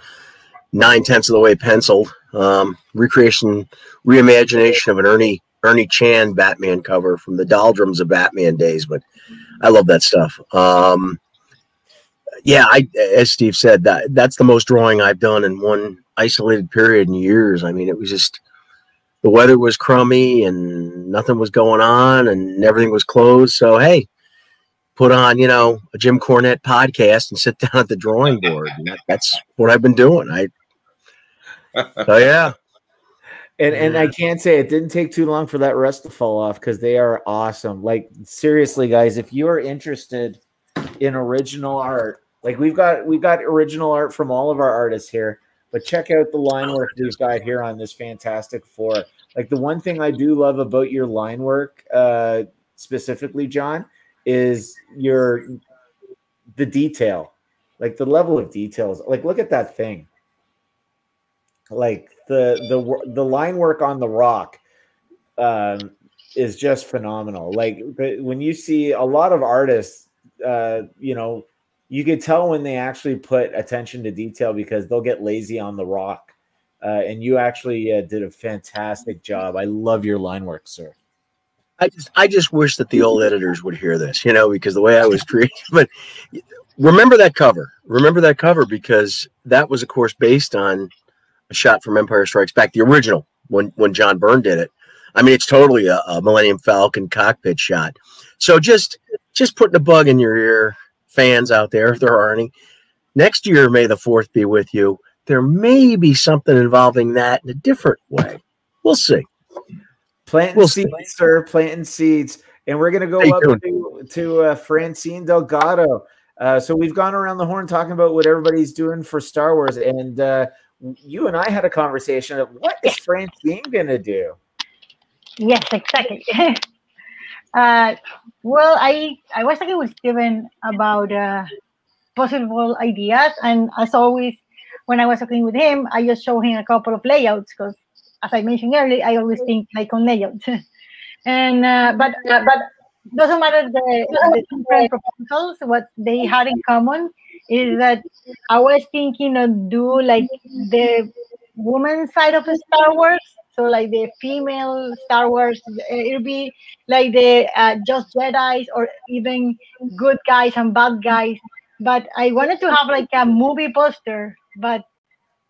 G: 9/10 of the way penciled. Reimagination of an Ernie Chan Batman cover from the doldrums of Batman days, but I love that stuff. As Steve said, that's the most drawing I've done in one isolated period in years. I mean, it was just the weather was crummy and nothing was going on and everything was closed. So, hey, put on, a Jim Cornette podcast and sit down at the drawing board. And that's what I've been doing. Yeah.
A: And I can't say it didn't take too long for that rest to fall off because they are awesome. Like, seriously, guys, if you are interested in original art, like we've got original art from all of our artists here, but check out the line work we've got here on this Fantastic Four. Like, the one thing I do love about your line work, specifically, John, is the detail, like the level of details. Like, look at that thing. Like the line work on the rock is just phenomenal. Like, when you see a lot of artists, you could tell when they actually put attention to detail because they'll get lazy on the rock. And you actually did a fantastic job. I love your line work, sir.
G: I just wish that the old editors would hear this, because the way I was treated. But remember that cover. Remember that cover because that was, of course, based on a shot from Empire Strikes Back, the original, when John Byrne did it. I mean, it's totally a Millennium Falcon cockpit shot. So just putting a bug in your ear, fans out there, if there are any. Next year, May the 4th be with you. There may be something involving that in a different way. We'll see.
A: Planting seeds, sir. Planting seeds. And we're going to go up to Francine Delgado. So we've gone around the horn talking about what everybody's doing for Star Wars. And you and I had a conversation of what is Francine going to do?
E: Yes, exactly. Well, I was talking with Steven about possible ideas. And as always, when I was talking with him, I just showed him a couple of layouts because, as I mentioned earlier, I always think like on layouts. And but doesn't matter the different proposals. What they had in common is that I was thinking of do like the woman side of the Star Wars, so like the female Star Wars. It'll be like the just Jedi's or even good guys and bad guys. But I wanted to have like a movie poster, but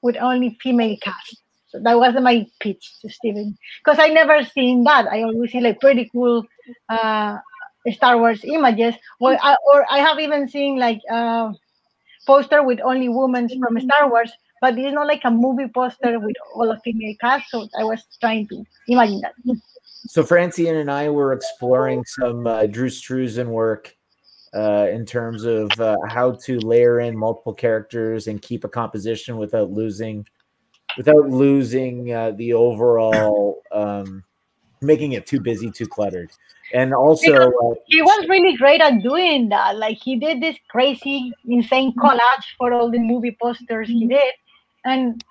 E: with only female cast. So that was my pitch to Steven. Because I never seen that. I always see like pretty cool Star Wars images. Well, I have even seen like poster with only women from Star Wars, but it's not like a movie poster with all of female cast. So I was trying to imagine that.
A: So Francine and I were exploring some Drew Struzan work in terms of how to layer in multiple characters and keep a composition without losing the overall making it too busy, too cluttered. And also
E: he was really great at doing that. Like, he did this crazy, insane collage for all the movie posters he did, and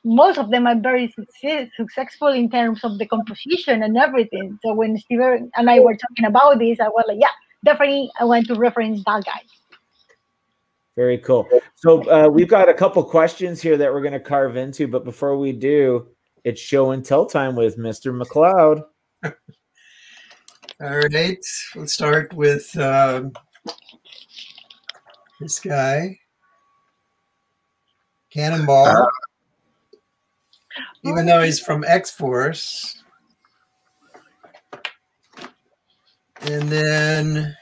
E: most of them are very successful in terms of the composition and everything. So when Steven and I were talking about this, I was like, yeah, definitely I want to reference that guy.
A: Very cool. So we've got a couple questions here that we're going to carve into, but before we do, it's show and tell time with Mr. McLeod.
F: All right, let's start with this guy, Cannonball. Even though he's from X-Force. And then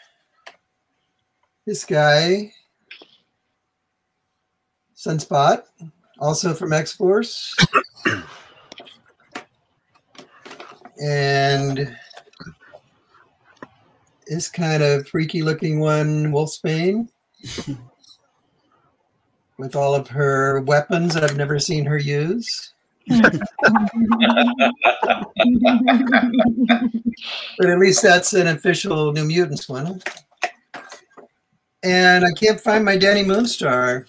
F: this guy, Sunspot, also from X-Force. And this kind of freaky looking one, Wolfsbane, with all of her weapons I've never seen her use. But at least that's an official New Mutants one. And I can't find my Danny Moonstar.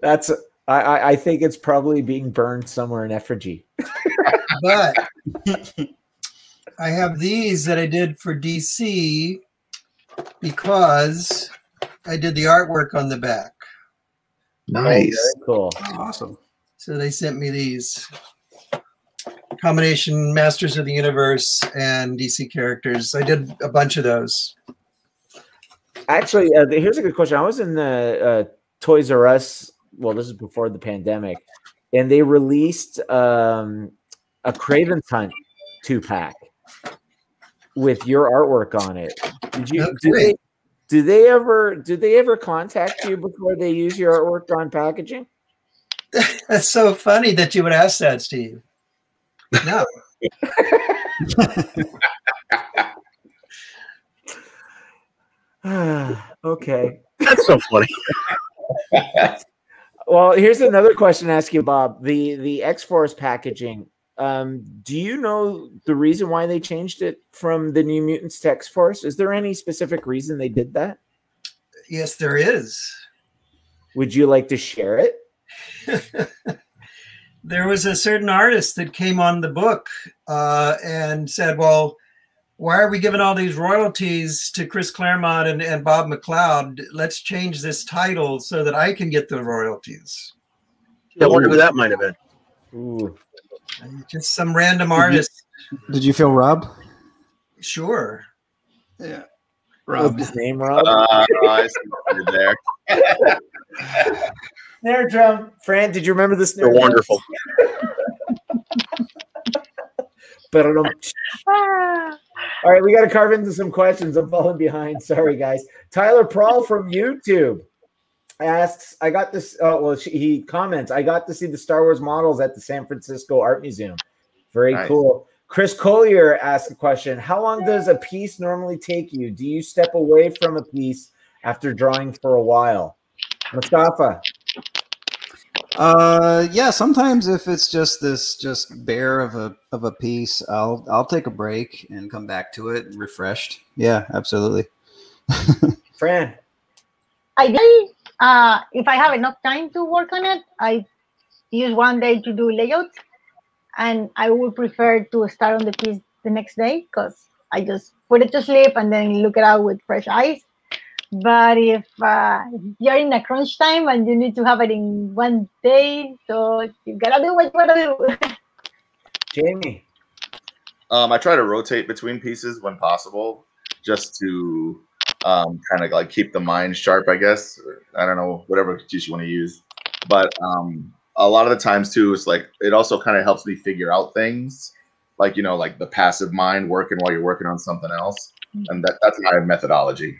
A: That's I think it's probably being burned somewhere in effigy.
F: But I have these that I did for DC because I did the artwork on the back.
D: Nice.
A: Oh, very cool.
C: Awesome.
F: So they sent me these combination Masters of the Universe and DC characters. I did a bunch of those.
A: Actually, here's a good question. I was in the Toys R Us. Well, this is before the pandemic, and they released a Craven's Hunt 2-pack with your artwork on it. Did you?
F: Okay.
A: Do they ever contact you before they use your artwork on packaging?
F: That's so funny that you would ask that, Steve. No.
A: Okay.
G: That's so funny.
A: Well, here's another question to ask you, Bob. The X-Force packaging. Do you know the reason why they changed it from the New Mutants to X-Force? Is there any specific reason they did that?
F: Yes, there is.
A: Would you like to share it?
F: There was a certain artist that came on the book and said, well, why are we giving all these royalties to Chris Claremont and Bob McLeod? Let's change this title so that I can get the royalties.
G: I wonder who that might have been.
A: Ooh.
F: Just some random artist.
C: Did you feel Rob?
F: Sure.
C: Yeah.
A: What's his name, Rob?
D: I see what you did there.
A: Snare drum. Fran, did you remember the snare
G: They're
A: drum?
G: wonderful.
A: All right, we got to carve into some questions. I'm falling behind. Sorry, guys. Tyler Prawl from YouTube asks, I got this. He comments, I got to see the Star Wars models at the San Francisco Art Museum. Very
D: Nice.
A: cool. Chris Collier asked a question. How long does a piece normally take you? Do you step away from a piece after drawing for a while? Mostafa.
C: Yeah, sometimes if it's just bare of a piece, I'll take a break and come back to it refreshed. Yeah, absolutely.
A: Fran.
E: Ideally, if I have enough time to work on it, I use one day to do layout, and I would prefer to start on the piece the next day because I just put it to sleep and then look it out with fresh eyes. But if you're in a crunch time and you need to have it in one day, so you gotta do what you gotta do.
A: Jamie.
D: I try to rotate between pieces when possible, just to kind of like keep the mind sharp, I guess. I don't know, whatever excuse you want to use. But a lot of the times too, it's like it also kind of helps me figure out things, like like the passive mind working while you're working on something else, and that's my methodology.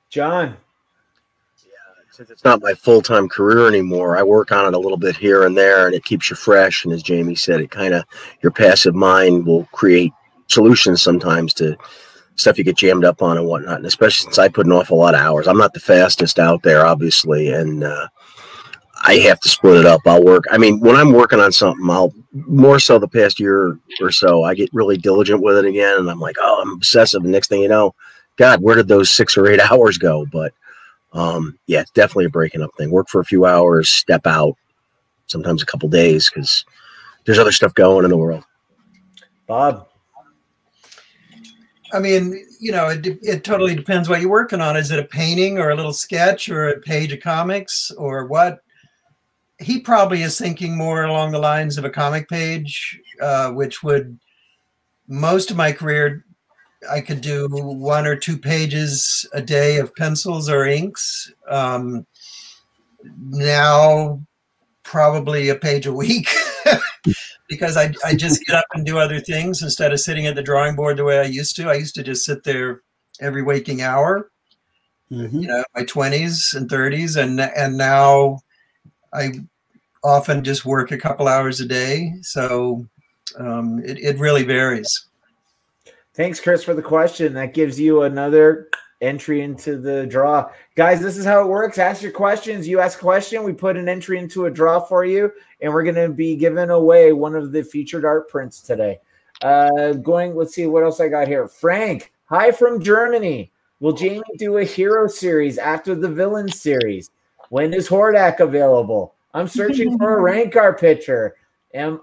A: John.
G: Yeah, since it's not my full-time career anymore, I work on it a little bit here and there, and it keeps you fresh. And as Jamie said, it kind of, your passive mind will create solutions sometimes to stuff you get jammed up on and whatnot. And especially since I put an awful lot of hours, I'm not the fastest out there, obviously, and I have to split it up. I'll work. I mean, when I'm working on something, I'll more so the past year or so, I get really diligent with it again, and I'm like, oh, I'm obsessive. And next thing you know, God, where did those 6 or 8 hours go? But yeah, it's definitely a breaking up thing. Work for a few hours, step out, sometimes a couple days, because there's other stuff going in the world.
A: Bob.
F: I mean, it totally depends what you're working on. Is it a painting or a little sketch or a page of comics or what? He probably is thinking more along the lines of a comic page, which would, most of my career, I could do 1 or 2 pages a day of pencils or inks. Now, probably a page a week because I just get up and do other things instead of sitting at the drawing board the way I used to. I used to just sit there every waking hour, my 20s and 30s. And now I often just work a couple hours a day, so it really varies.
A: Thanks, Chris, for the question. That gives you another entry into the draw. Guys, this is how it works. Ask your questions. You ask a question, we put an entry into a draw for you, and we're going to be giving away one of the featured art prints today. Let's see what else I got here. Frank, hi from Germany. Will Jamie do a hero series after the villain series? When is Hordak available? I'm searching for a Rancor picture. Am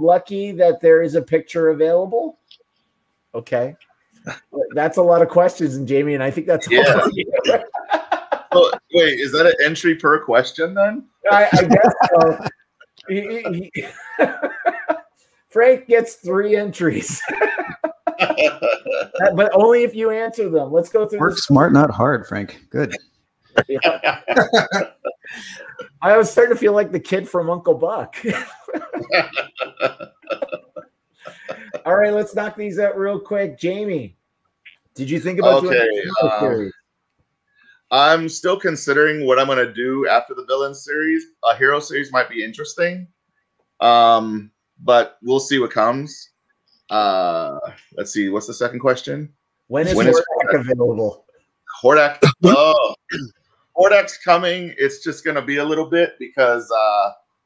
A: lucky that there is a picture available. Okay. That's a lot of questions, and Jamie, and I think that's
D: all. Oh, wait, is that an entry per question then?
A: I guess so. Frank gets 3 entries. But only if you answer them. Let's go through.
C: Work smart, not hard, Frank. Good.
A: Yeah. I was starting to feel like the kid from Uncle Buck. All right, let's knock these out real quick. Jamie, did you think about doing a series?
D: I'm still considering what I'm going to do after the villain series. A hero series might be interesting, but we'll see what comes. Let's see. What's the second question?
A: When is Hordak available?
D: Hordak. Hordak's coming. It's just going to be a little bit because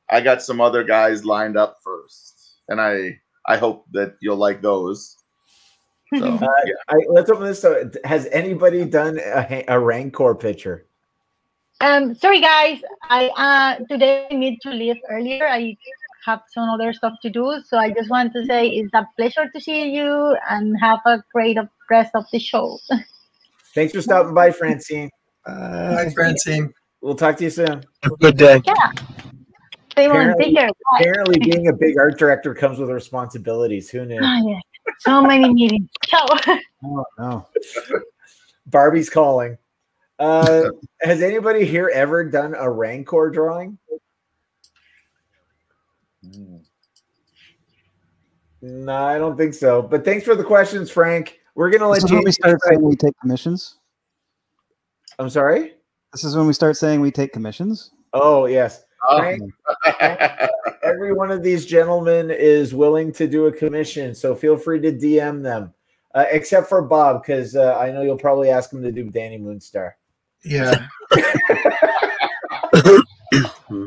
D: I got some other guys lined up first, and I hope that you'll like those. So,
A: let's open this. So, has anybody done a Rancor picture?
E: Sorry, guys. Today I need to leave earlier. I have some other stuff to do. So I just want to say it's a pleasure to see you and have a great rest of the show.
A: Thanks for stopping by, Francine.
F: Hi, Francine.
A: We'll talk to you soon.
G: Have a good day.
E: Yeah.
A: Apparently, being a big art director comes with responsibilities. Who knew?
E: Oh, yes. So many meetings. Ciao.
A: Oh, no. Barbie's calling. Has anybody here ever done a Rancor drawing? No, I don't think so. But thanks for the questions, Frank. We're going to let you.
C: When we start saying we take commissions.
A: I'm sorry?
C: This is when we start saying we take commissions.
A: Oh, yes. Frank, every one of these gentlemen is willing to do a commission, so feel free to DM them, except for Bob, because I know you'll probably ask him to do Danny Moonstar.
F: Yeah.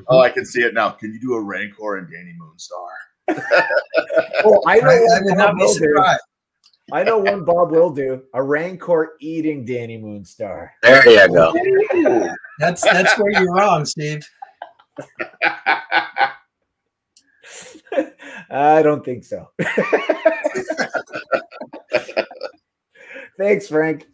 D: Oh, I can see it now. Can you do a Rancor and Danny Moonstar?
A: Oh, I know.
F: I would not be surprised.
A: I know one Bob will do a Rancor eating Danny Moonstar.
G: There you go.
F: That's where you're wrong, Steve.
A: I don't think so. Thanks, Frank.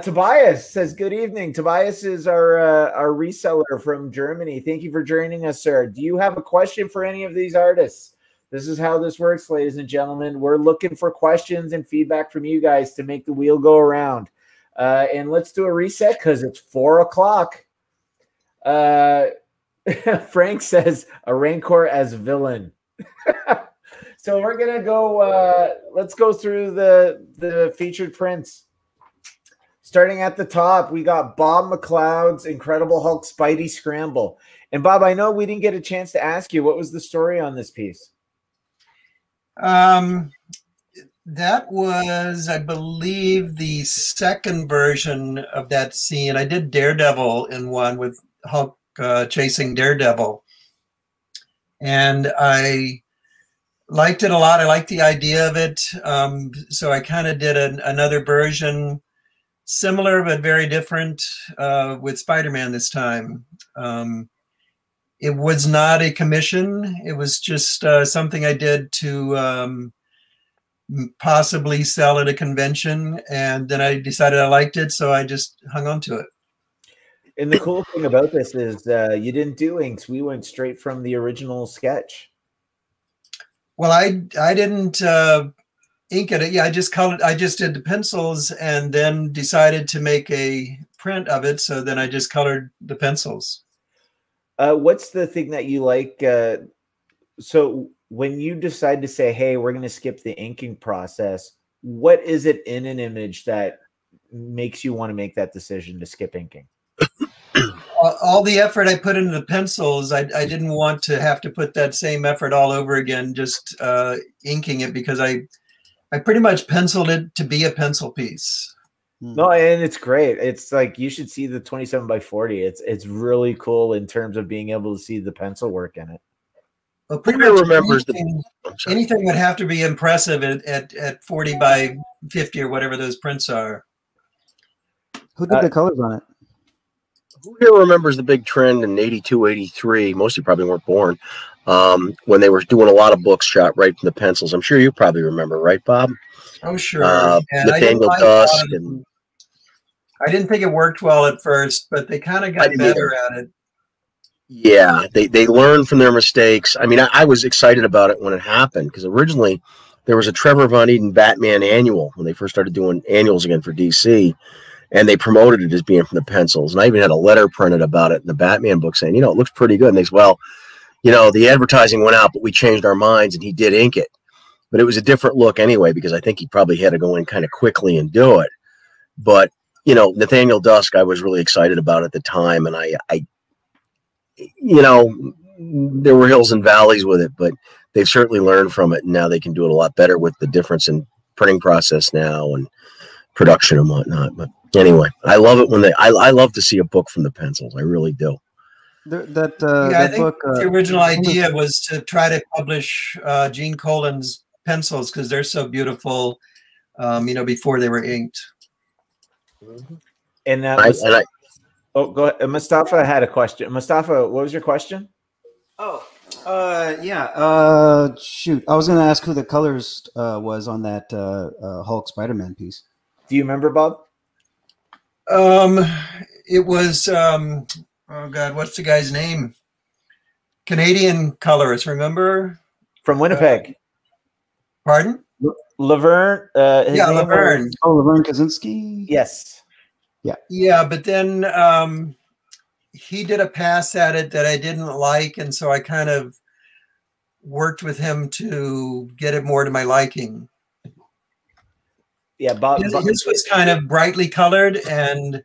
A: Tobias says, good evening. Tobias is our reseller from Germany. Thank you for joining us, sir. Do you have a question for any of these artists? This is how this works, ladies and gentlemen. We're looking for questions and feedback from you guys to make the wheel go around. And let's do a reset because it's 4 o'clock. Frank says a Rancor as villain. So we're gonna go. Let's go through the featured prints. Starting at the top, we got Bob McLeod's Incredible Hulk Spidey Scramble. And Bob, I know we didn't get a chance to ask you, what was the story on this piece?
F: That was, I believe, the second version of that scene. I did Daredevil in one with Hulk chasing Daredevil, and I liked it a lot. I liked the idea of it, so I kind of did another version, similar but very different, with Spider-Man this time. It was not a commission. It was just something I did to possibly sell at a convention, and then I decided I liked it, so I just hung on to it.
A: And the cool thing about this is you didn't do inks. We went straight from the original sketch.
F: Well, I didn't ink it. Yeah, I just colored. I just did the pencils, and then decided to make a print of it. So then I just colored the pencils.
A: What's the thing that you like? So when you decide to say, "Hey, we're going to skip the inking process," what is it in an image that makes you want to make that decision to skip inking?
F: all the effort I put into the pencils, I didn't want to have to put that same effort all over again, just inking it, because I pretty much penciled it to be a pencil piece.
A: No, and it's great. It's like you should see the 27 by 40. It's really cool in terms of being able to see the pencil work in it.
F: Well, pretty much remembers anything would have to be impressive at 40 by 50 or whatever those prints are.
H: Who did the colors on it?
G: Who here remembers the big trend in 82, 83? Most of you probably weren't born. When they were doing a lot of books shot right from the pencils. I'm sure you probably remember, right, Bob?
F: Oh, sure.
G: Nathaniel Dusk.
F: I didn't think it worked well at first, but they kind of got better at it.
G: Yeah, they learned from their mistakes. I mean, I was excited about it when it happened, because originally there was a Trevor Von Eden Batman annual when they first started doing annuals again for DC. And they promoted it as being from the pencils. And I even had a letter printed about it in the Batman book saying, you know, it looks pretty good. And they said, well, you know, the advertising went out, but we changed our minds and he did ink it. But it was a different look anyway, because I think he probably had to go in kind of quickly and do it. But, you know, Nathaniel Dusk, I was really excited about at the time. And I you know, there were hills and valleys with it, but they've certainly learned from it. And now they can do it a lot better with the difference in printing process now and production and whatnot. But anyway, I love it when I love to see a book from the pencils. I really do.
F: I think the original idea was to try to publish Gene Colan's pencils because they're so beautiful, you know, before they were inked.
A: And oh, go ahead. Mostafa had a question. Mostafa, what was your question?
H: Oh, yeah. Shoot, I was going to ask who the colors was on that Hulk Spider-Man piece.
A: Do you remember, Bob?
F: It was oh God, what's the guy's name? Canadian colorist, remember?
A: From Winnipeg.
F: Pardon?
A: Laverne.
F: Yeah, Laverne.
H: Oh, Laverne Kaczynski.
A: Yes.
F: Yeah. Yeah, but then he did a pass at it that I didn't like, and so I kind of worked with him to get it more to my liking.
A: Yeah, Bob.
F: His was kind of brightly colored and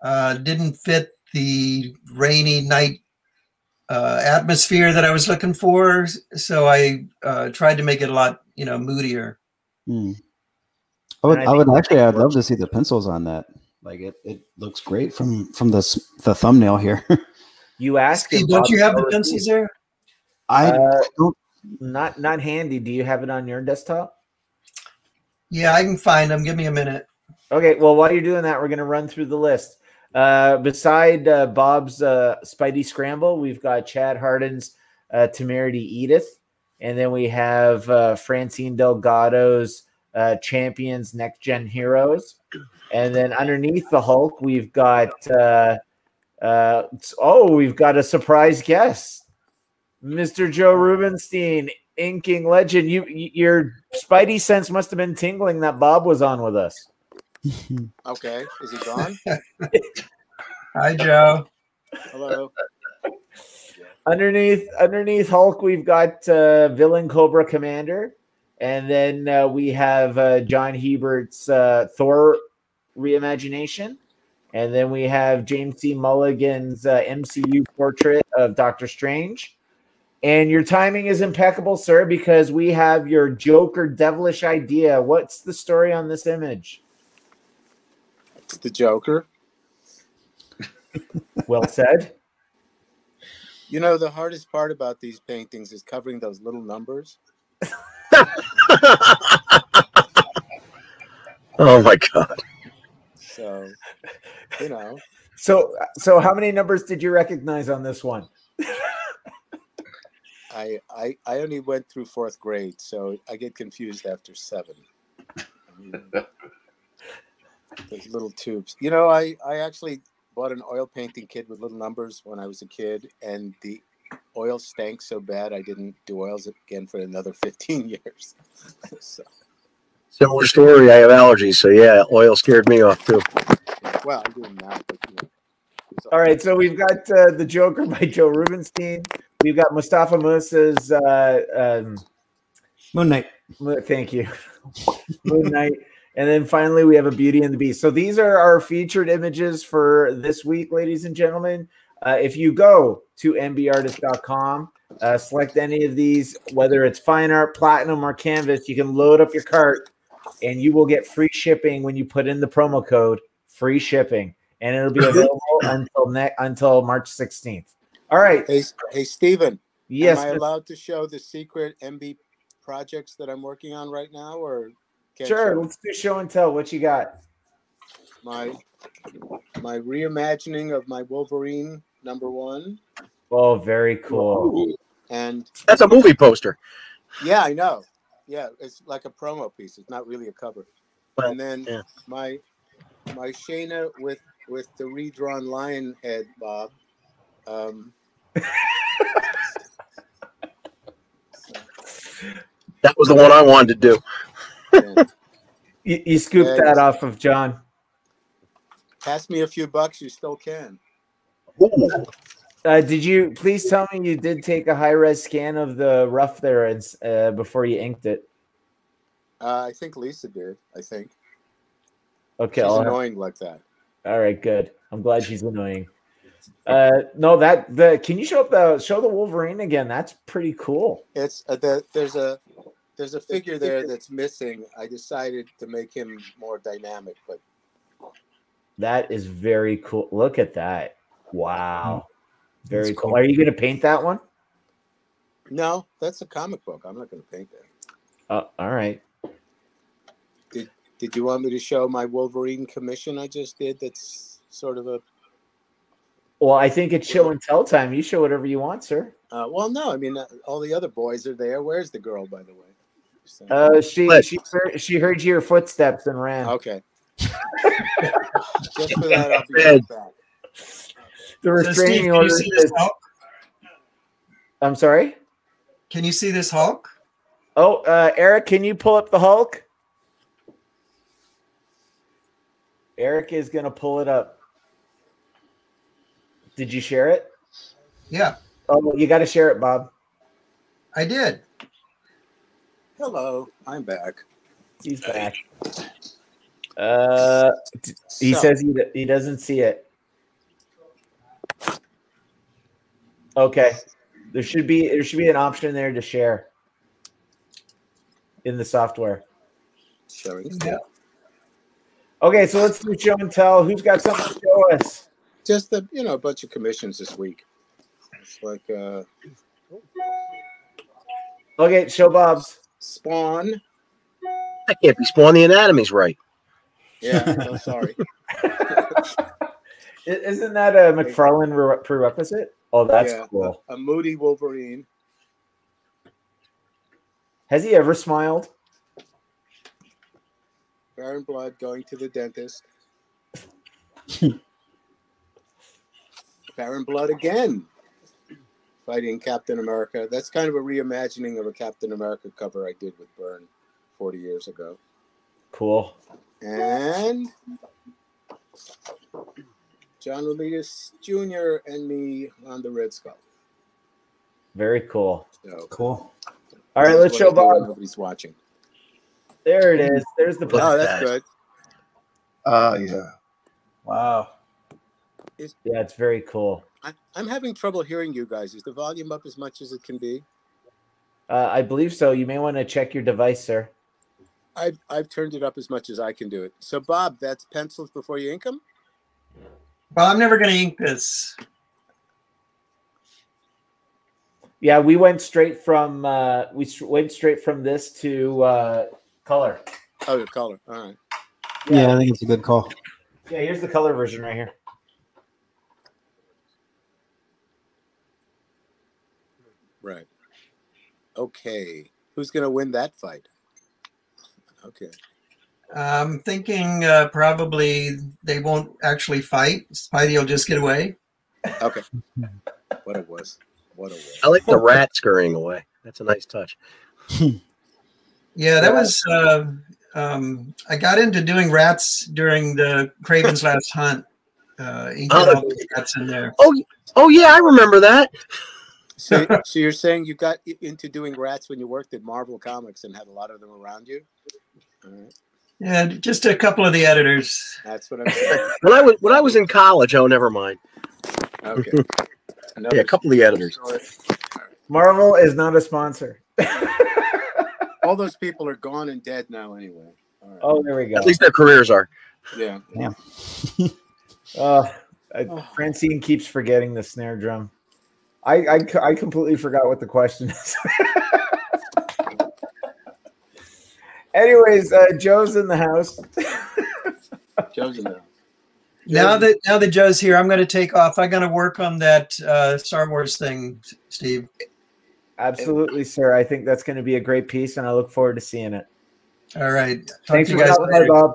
F: didn't fit the rainy night atmosphere that I was looking for. So I tried to make it a lot, you know, moodier.
H: I'd love to see the pencils on that. Like it looks great from the thumbnail here.
A: You asked
F: Steve, don't you have the pencils there?
H: I don't.
A: Not handy. Do you have it on your desktop?
F: Yeah, I can find them. Give me a minute.
A: Okay, well, while you're doing that, we're going to run through the list. Beside Bob's Spidey Scramble, we've got Chad Harden's Temerity Edith. And then we have Francine Delgado's Champions Next Gen Heroes. And then underneath the Hulk, we've got we've got a surprise guest. Mr. Joe Rubenstein, inking legend. Your Spidey sense must have been tingling that Bob was on with us.
I: Okay, is he gone?
F: Hi, Joe.
I: Hello.
A: Underneath Hulk, we've got villain Cobra Commander, and then we have John Hebert's Thor reimagination, and then we have James C. Mulligan's MCU portrait of Doctor Strange. And your timing is impeccable, sir, because we have your Joker devilish idea. What's the story on this image?
I: It's the Joker.
A: Well said.
I: You know, the hardest part about these paintings is covering those little numbers.
G: Oh, my God.
I: So, you know.
A: So how many numbers did you recognize on this one?
I: I only went through 4th grade, so I get confused after 7. Those little tubes. You know, I actually bought an oil painting kit with little numbers when I was a kid, and the oil stank so bad I didn't do oils again for another 15 years. So.
G: Similar story. I have allergies, so yeah, oil scared me off too.
I: Well, I'm doing that. But, you know,
A: all right, so we've got the Joker by Joe Rubenstein. We've got Mustafa Moussa's
H: Moon Knight.
A: Thank you. Moon Knight. And then finally, we have a Beauty and the Beast. So these are our featured images for this week, ladies and gentlemen. If you go to MBartist.com, select any of these, whether it's fine art, platinum, or canvas, you can load up your cart, and you will get free shipping when you put in the promo code free shipping, and it'll be available until March 16th. All right.
I: Hey, Steven.
A: Yes.
I: Am I allowed to show the secret MB projects that I'm working on right now, or
A: sure? Let's do show and tell. What you got?
I: My reimagining of my Wolverine #1.
A: Oh, very cool.
I: And
G: that's a movie poster.
I: Yeah, I know. Yeah, it's like a promo piece. It's not really a cover.
G: Well,
I: and then my Shayna with the redrawn lion head, Bob.
G: That was the one I wanted to do.
I: Yeah.
A: You scooped that off of John.
I: Pass me a few bucks, you still can.
G: Ooh.
A: Did you please tell me you did take a high-res scan of the rough there and before you inked it?
I: I think Lisa did. I think.
A: Okay,
I: she's annoying like that.
A: All right, good. I'm glad she's annoying. No, can you show the Wolverine again? That's pretty cool.
I: It's there's a figure there that's missing. I decided to make him more dynamic, but
A: that is very cool. Look at that! Wow, very cool. Are you going to paint that one?
I: No, that's a comic book. I'm not going to paint that.
A: All right.
I: Did you want me to show my Wolverine commission I just did? That's sort of a.
A: Well, I think it's show and tell time. You show whatever you want, sir.
I: Well, no, I mean all the other boys are there. Where's the girl, by the way?
A: She heard your footsteps and ran.
I: Okay. Just for that, I'll be right back.
A: The restraining order. I'm sorry.
F: Can you see this Hulk?
A: Oh, Eric, can you pull up the Hulk? Eric is going to pull it up. Did you share it?
F: Yeah.
A: Oh, you got to share it, Bob.
F: I did.
I: Hello, I'm back.
A: He's back. He says he doesn't see it. Okay. There should be an option there to share in the software.
I: Sharing.
F: Yeah.
A: Okay, so let's do show and tell. Who's got something to show us?
I: Just a bunch of commissions this week. It's like
A: okay, show Bob's.
I: Spawn.
G: I can't be Spawn. The anatomy's right.
I: Yeah, I'm sorry.
A: Isn't that a McFarlane prerequisite? Oh, that's cool.
I: A moody Wolverine.
A: Has he ever smiled?
I: Baron Blood going to the dentist. Baron Blood again. Fighting Captain America. That's kind of a reimagining of a Captain America cover I did with Byrne 40 years ago.
A: Cool.
I: And John Romita Jr. and me on the Red Skull.
A: Very cool.
I: So,
H: cool.
A: All right, let's show Bob.
I: Nobody's watching.
A: There it is. There's the.
I: Oh, that's good.
D: Yeah.
H: Wow.
A: Yeah, it's very cool.
I: I'm having trouble hearing you guys. Is the volume up as much as it can be?
A: I believe so. You may want to check your device, sir.
I: I've turned it up as much as I can do it. So, Bob, that's pencils before you ink them?
F: Well, I'm never going to ink this.
A: Yeah, we went straight from this to color.
I: Oh, the color. All right.
H: Yeah, I think it's a good call.
A: Yeah, here's the color version right here.
I: Right. Okay. Who's going to win that fight? Okay.
F: I'm thinking probably they won't actually fight. Spidey will just get away.
I: Okay. What it was.
G: I like the rat scurrying away. That's a nice touch.
F: Yeah, that was. I got into doing rats during the Craven's Last Hunt. Inking all the rats in there.
G: Oh yeah, I remember that.
I: So you're saying you got into doing rats when you worked at Marvel Comics and had a lot of them around you? All right.
F: Yeah, just a couple of the editors.
I: That's what I'm saying.
G: When I was in college, oh, never mind.
I: Okay.
G: Yeah, a couple of the editors.
A: Marvel is not a sponsor.
I: All those people are gone and dead now anyway. All right.
A: Oh, there we go.
G: At least their careers are.
I: Yeah.
A: Francine keeps forgetting the snare drum. I completely forgot what the question is. Anyways, Joe's in the house.
I: Joe's in the house.
F: Now that Joe's here, I'm going to take off. I'm going to work on that Star Wars thing, Steve.
A: Absolutely, sir. I think that's going to be a great piece, and I look forward to seeing it.
F: All right.
A: Thanks for stopping by, Bob.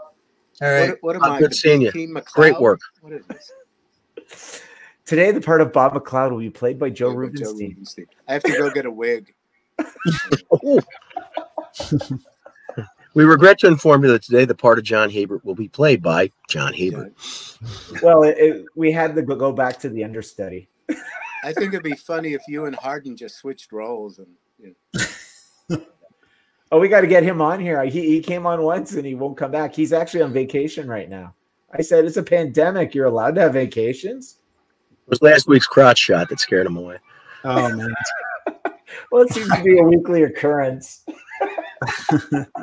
F: All right.
I: What am I?
G: Good seeing you.
I: Team McLeod?
G: Great work.
I: What is this?
A: Today, the part of Bob McLeod will be played by Joe Rubenstein.
I: I have to go get a wig.
G: We regret to inform you that today the part of John Hebert will be played by John Hebert.
A: Well, we had to go back to the understudy.
I: I think it'd be funny if you and Harden just switched roles. And
A: Oh, we got to get him on here. He came on once and he won't come back. He's actually on vacation right now. I said, it's a pandemic. You're allowed to have vacations?
G: It was last week's crotch shot that scared him away.
H: Oh, man.
A: Well, it seems to be a weekly occurrence.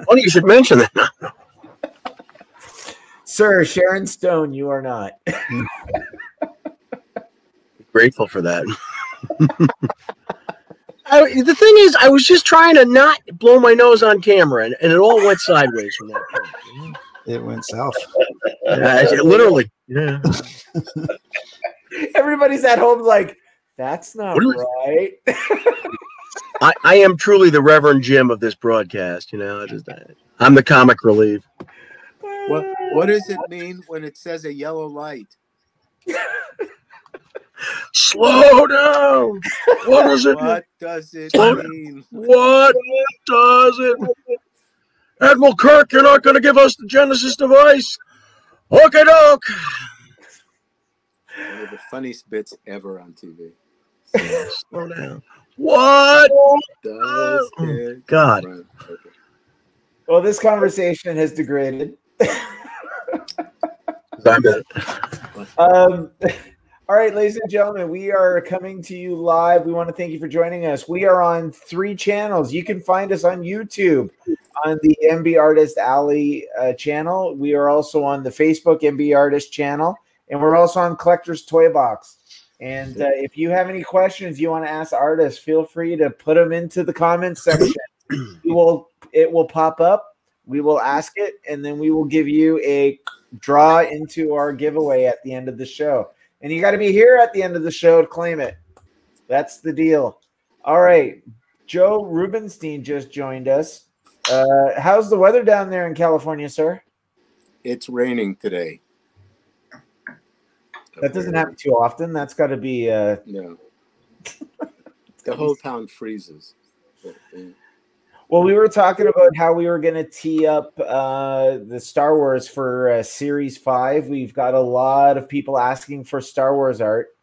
G: Funny you should mention that.
A: Sir, Sharon Stone, you are not.
G: Grateful for that. The thing is, I was just trying to not blow my nose on camera, and it all went sideways from that point.
H: It went south.
G: Literally. Yeah.
A: Everybody's at home like, that's not right.
G: I am truly the Reverend Jim of this broadcast. You know, I'm the comic relief.
I: What does it mean when it says a yellow light?
G: Slow down. What does it
I: mean?
G: What does it mean? Admiral Kirk, you're not going to give us the Genesis device. Okay, doke.
I: One of the funniest bits ever on TV.
G: Slow down. What
I: does it
G: God.
I: Right. Okay.
A: Well, this conversation has degraded. All right, ladies and gentlemen, we are coming to you live. We want to thank you for joining us. We are on 3 channels. You can find us on YouTube on the MBartist Alley channel. We are also on the Facebook MBartist channel, and we're also on Collector's Toy Box. And if you have any questions you want to ask artists, feel free to put them into the comments section. It will pop up. We will ask it, and then we will give you a draw into our giveaway at the end of the show. And you got to be here at the end of the show to claim it. That's the deal. All right. Joe Rubenstein just joined us. How's the weather down there in California, sir?
I: It's raining today.
A: That doesn't happen too often. That's got to be...
I: No. The whole town freezes.
A: Well, we were talking about how we were going to tee up the Star Wars for Series 5. We've got a lot of people asking for Star Wars art.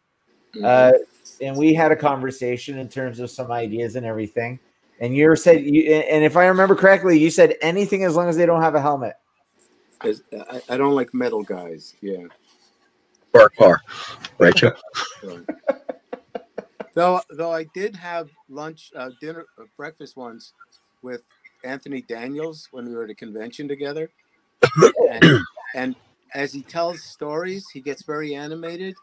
A: And we had a conversation in terms of some ideas and everything. And you said, and if I remember correctly, you said anything as long as they don't have a helmet.
I: I don't like metal guys. Yeah.
G: Bar. Right, Joe?
I: Though I did have breakfast once with Anthony Daniels when we were at a convention together. and as he tells stories, he gets very animated.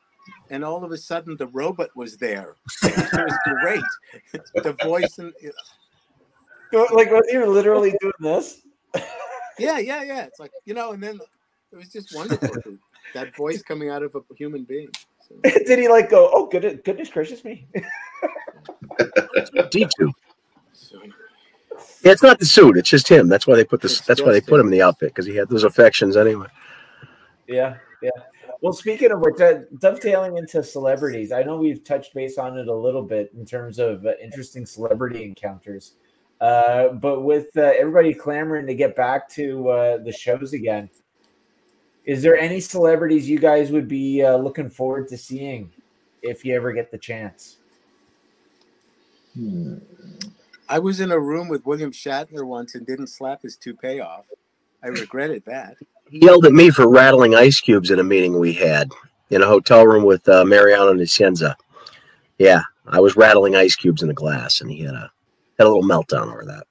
I: And all of a sudden, the robot was there. It was great. The voice and
A: like, was he literally doing this?
I: Yeah. It's like, and then it was just wonderful. That voice coming out of a human being. So.
A: Did he like go? Oh, goodness gracious me!
G: D2. Yeah, it's not the suit; it's just him. That's why they put this. That's why they put him in the outfit, because he had those affections anyway.
A: Yeah. Well, speaking of which, dovetailing into celebrities, I know we've touched base on it a little bit in terms of interesting celebrity encounters. But with everybody clamoring to get back to the shows again, is there any celebrities you guys would be looking forward to seeing if you ever get the chance?
I: I was in a room with William Shatner once and didn't slap his toupee off. I regretted that.
G: He yelled at me for rattling ice cubes in a meeting we had in a hotel room with Mariano Nicienza. Yeah, I was rattling ice cubes in a glass, and he had a little meltdown over that.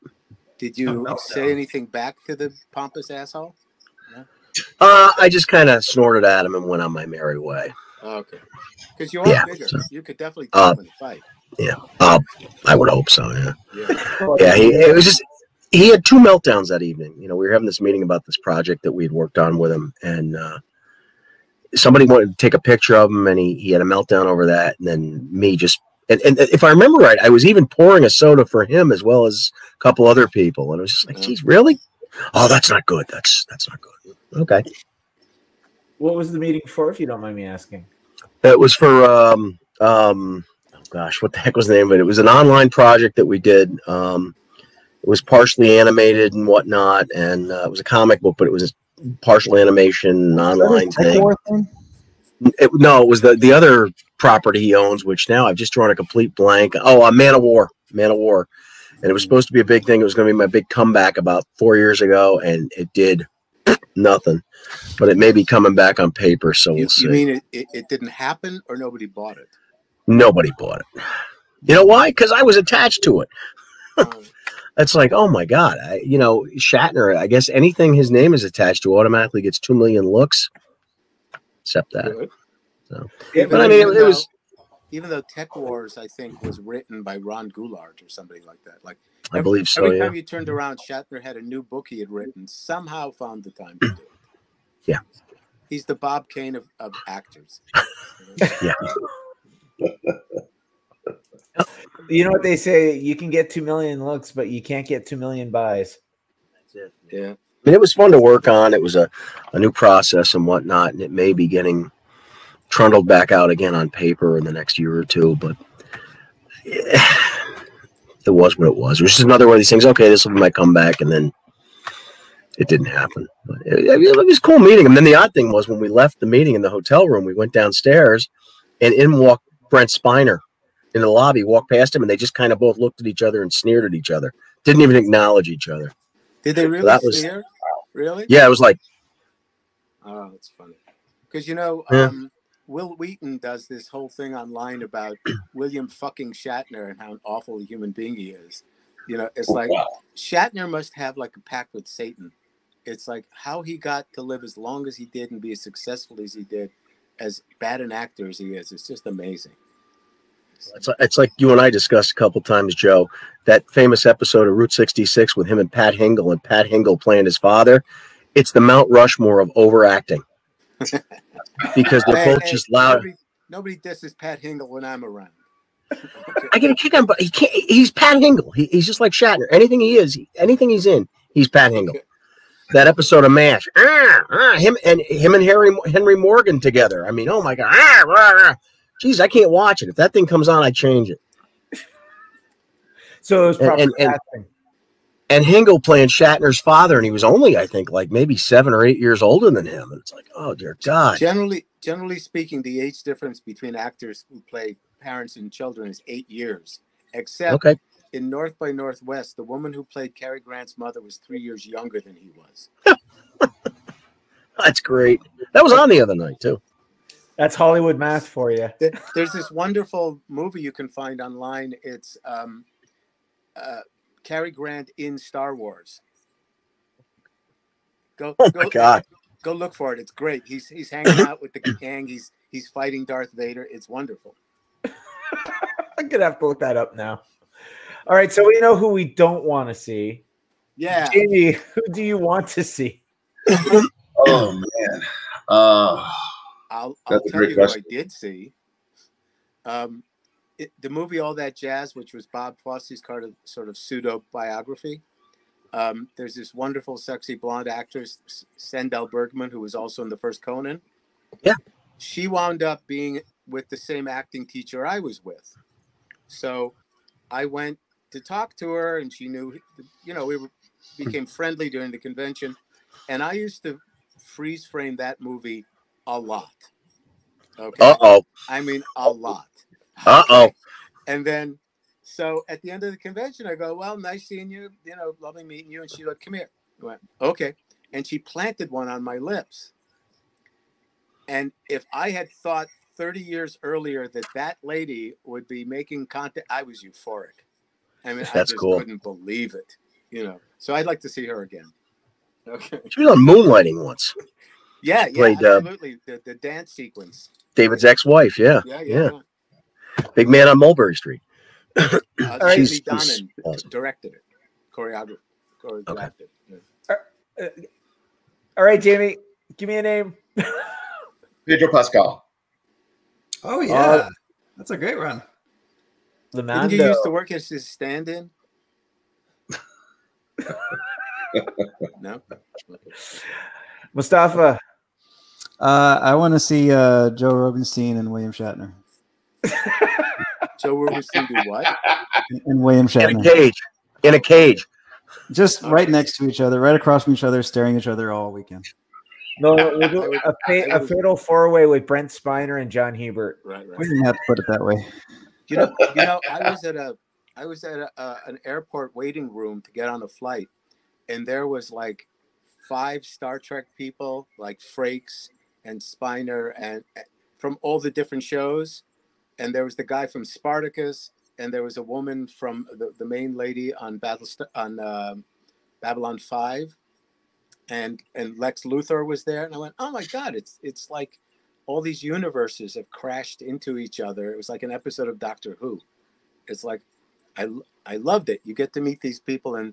I: Did you say anything back to the pompous asshole? No?
G: I just kind of snorted at him and went on my merry way.
I: Okay. Because you are bigger. So, you could definitely take him in a fight.
G: Yeah. I would hope so, yeah. Yeah, it was just, he had 2 meltdowns that evening. You know, we were having this meeting about this project that we had worked on with him, and somebody wanted to take a picture of him, and he had a meltdown over that, and then me just, and if I remember right, I was even pouring a soda for him as well as a couple other people, and it was just like, geez, really? Oh, that's not good. That's not good. Okay.
A: What was the meeting for, if you don't mind me asking?
G: It was for, oh gosh, what the heck was the name of it? It was an online project that we did. It was partially animated and whatnot, and it was a comic book, but it was partial animation, online thing. No, it was the other property he owns, which now I've just drawn a complete blank. Oh, Man of War. And it was supposed to be a big thing. It was going to be my big comeback about 4 years ago, and it did nothing. But it may be coming back on paper, so we'll see.
I: You mean it didn't happen, or nobody bought it?
G: Nobody bought it. You know why? Because I was attached to it. It's like, oh my God, Shatner, I guess anything his name is attached to automatically gets 2 million looks, except that. So, but I mean, it was.
I: Even though Tech Wars, I think, was written by Ron Goulart or somebody like that. Like
G: I believe so.
I: Every time you turned around, Shatner had a new book he had written. Somehow found the time to do it.
G: Yeah,
I: he's the Bob Kane of actors.
G: Yeah.
A: You know what they say? You can get 2 million looks, but you can't get 2 million buys.
G: That's it.
I: Yeah.
G: I mean, it was fun to work on. It was a new process and whatnot, and it may be getting trundled back out again on paper in the next year or two, but it was what it was. It was just another one of these things. Okay, this will be my comeback, and then it didn't happen. But it was a cool meeting. And then the odd thing was when we left the meeting in the hotel room, we went downstairs, and in walked Brent Spiner in the lobby, walked past him, and they just kind of both looked at each other and sneered at each other. Didn't even acknowledge each other.
I: Did they really sneer? Really?
G: Yeah, it was like.
I: Oh, that's funny. Because, Will Wheaton does this whole thing online about William fucking Shatner and how an awful human being he is. It's like Shatner must have like a pact with Satan. It's like how he got to live as long as he did and be as successful as he did, as bad an actor as he is. It's just amazing.
G: It's like you and I discussed a couple times, Joe, that famous episode of Route 66 with him and Pat Hingle, and Pat Hingle playing his father. It's the Mount Rushmore of overacting. Because they're both just loud.
I: Nobody disses Pat Hingle when I'm around.
G: I get a kick on, but he can't. He's Pat Hingle. He's just like Shatner. Anything he's in, he's Pat Hingle. Okay. That episode of MASH, him and Henry Morgan together. I mean, oh my God, geez, I can't watch it. If that thing comes on, I change it.
A: So it was probably
G: and Hingle playing Shatner's father, and he was only, I think, like maybe 7 or 8 years older than him. And it's like, oh dear God.
I: Generally speaking, the age difference between actors who play parents and children is 8 years. Except in North by Northwest, the woman who played Cary Grant's mother was 3 years younger than he was.
G: That's great. That was on the other night too.
A: That's Hollywood math for you.
I: There's this wonderful movie you can find online. It's Cary Grant in Star Wars. Go look for it. It's great. He's hanging out with the gang. He's fighting Darth Vader. It's wonderful.
A: I'm gonna have to look that up now. All right, so we know who we don't want to see.
I: Yeah,
A: Jamie, who do you want to see?
D: Oh man,
I: I'll tell you who I did see. The movie All That Jazz, which was Bob Fosse's sort of pseudo biography. There's this wonderful, sexy blonde actress, Sendell Bergman, who was also in the first Conan.
G: Yeah.
I: She wound up being with the same acting teacher I was with. So I went to talk to her, and she knew, became friendly during the convention. And I used to freeze frame that movie a lot. Okay.
G: Uh-oh.
I: I mean, a lot.
G: Uh-oh.
I: And then, so at the end of the convention, I go, well, nice seeing you, lovely meeting you. And she like, come here. I went, okay. and she planted one on my lips. And if I had thought 30 years earlier that lady would be making content, I was euphoric. I mean, I just couldn't believe it, you know. So I'd like to see her again. Okay.
G: She was on Moonlighting once.
I: Yeah,
G: Played,
I: absolutely. The dance sequence.
G: David's ex-wife, yeah. Big Man on Mulberry Street.
I: She's Donnan awesome. Directed it, choreographed it. Yeah.
A: All right, Jamie, give me a name.
D: Pedro Pascal.
H: Oh yeah, that's a great run.
A: Lamando.
I: Didn't you used to work as his stand-in? No.
A: Mostafa.
H: I want to see Joe Rubenstein and William Shatner.
I: Joe Rubenstein do what?
H: And William Shatner.
G: In a cage.
H: Just right next to each other, right across from each other, staring at each other all weekend.
A: No, we'll do a fatal four-way with Brent Spiner and John Hebert.
I: Right.
H: We didn't have to put it that way.
I: You know, I was at an airport waiting room to get on a flight, and there was like 5 Star Trek people, like Frakes and Spiner, and from all the different shows. And there was the guy from Spartacus, and there was a woman from the main lady on Babylon 5, and Lex Luthor was there. And I went, oh my God, it's like all these universes have crashed into each other. It was like an episode of Doctor Who. It's like, I loved it. You get to meet these people, and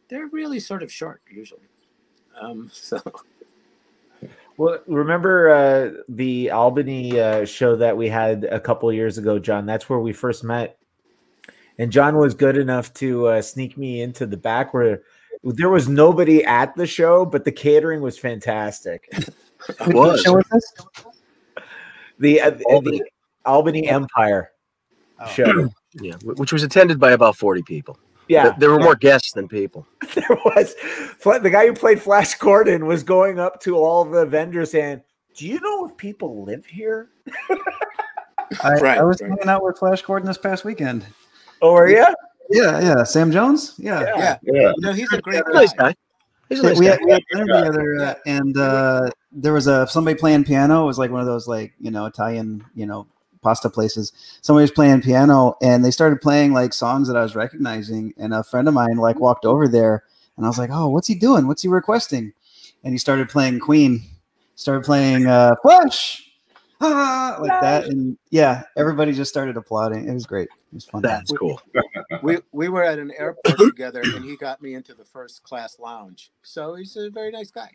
I: they're really sort of short usually. So.
A: Well, remember the Albany show that we had a couple of years ago, John? That's where we first met. And John was good enough to sneak me into the back where there was nobody at the show, but the catering was fantastic.
G: What show was this?
A: The Albany Empire show.
G: Yeah, which was attended by about 40 people.
A: Yeah,
G: there were more guests than people.
A: There was. The guy who played Flash Gordon was going up to all the vendors saying, "Do you know if people live here?"
H: I was hanging out with Flash Gordon this past weekend.
A: Oh, are you?
H: Yeah. Sam Jones. Yeah.
I: You know, he's a great
G: nice guy. He's a nice guy.
H: We had dinner together, and there was somebody playing piano. It was like one of those Italian pasta places. Somebody was playing piano, and they started playing like songs that I was recognizing. And a friend of mine walked over there, and I was like, "Oh, what's he doing? What's he requesting?" And he started playing Queen. Started playing Flash. Like that, and everybody just started applauding. It was great. It was fun.
G: That's cool.
I: We were at an airport together, and he got me into the first class lounge. So he's a very nice guy.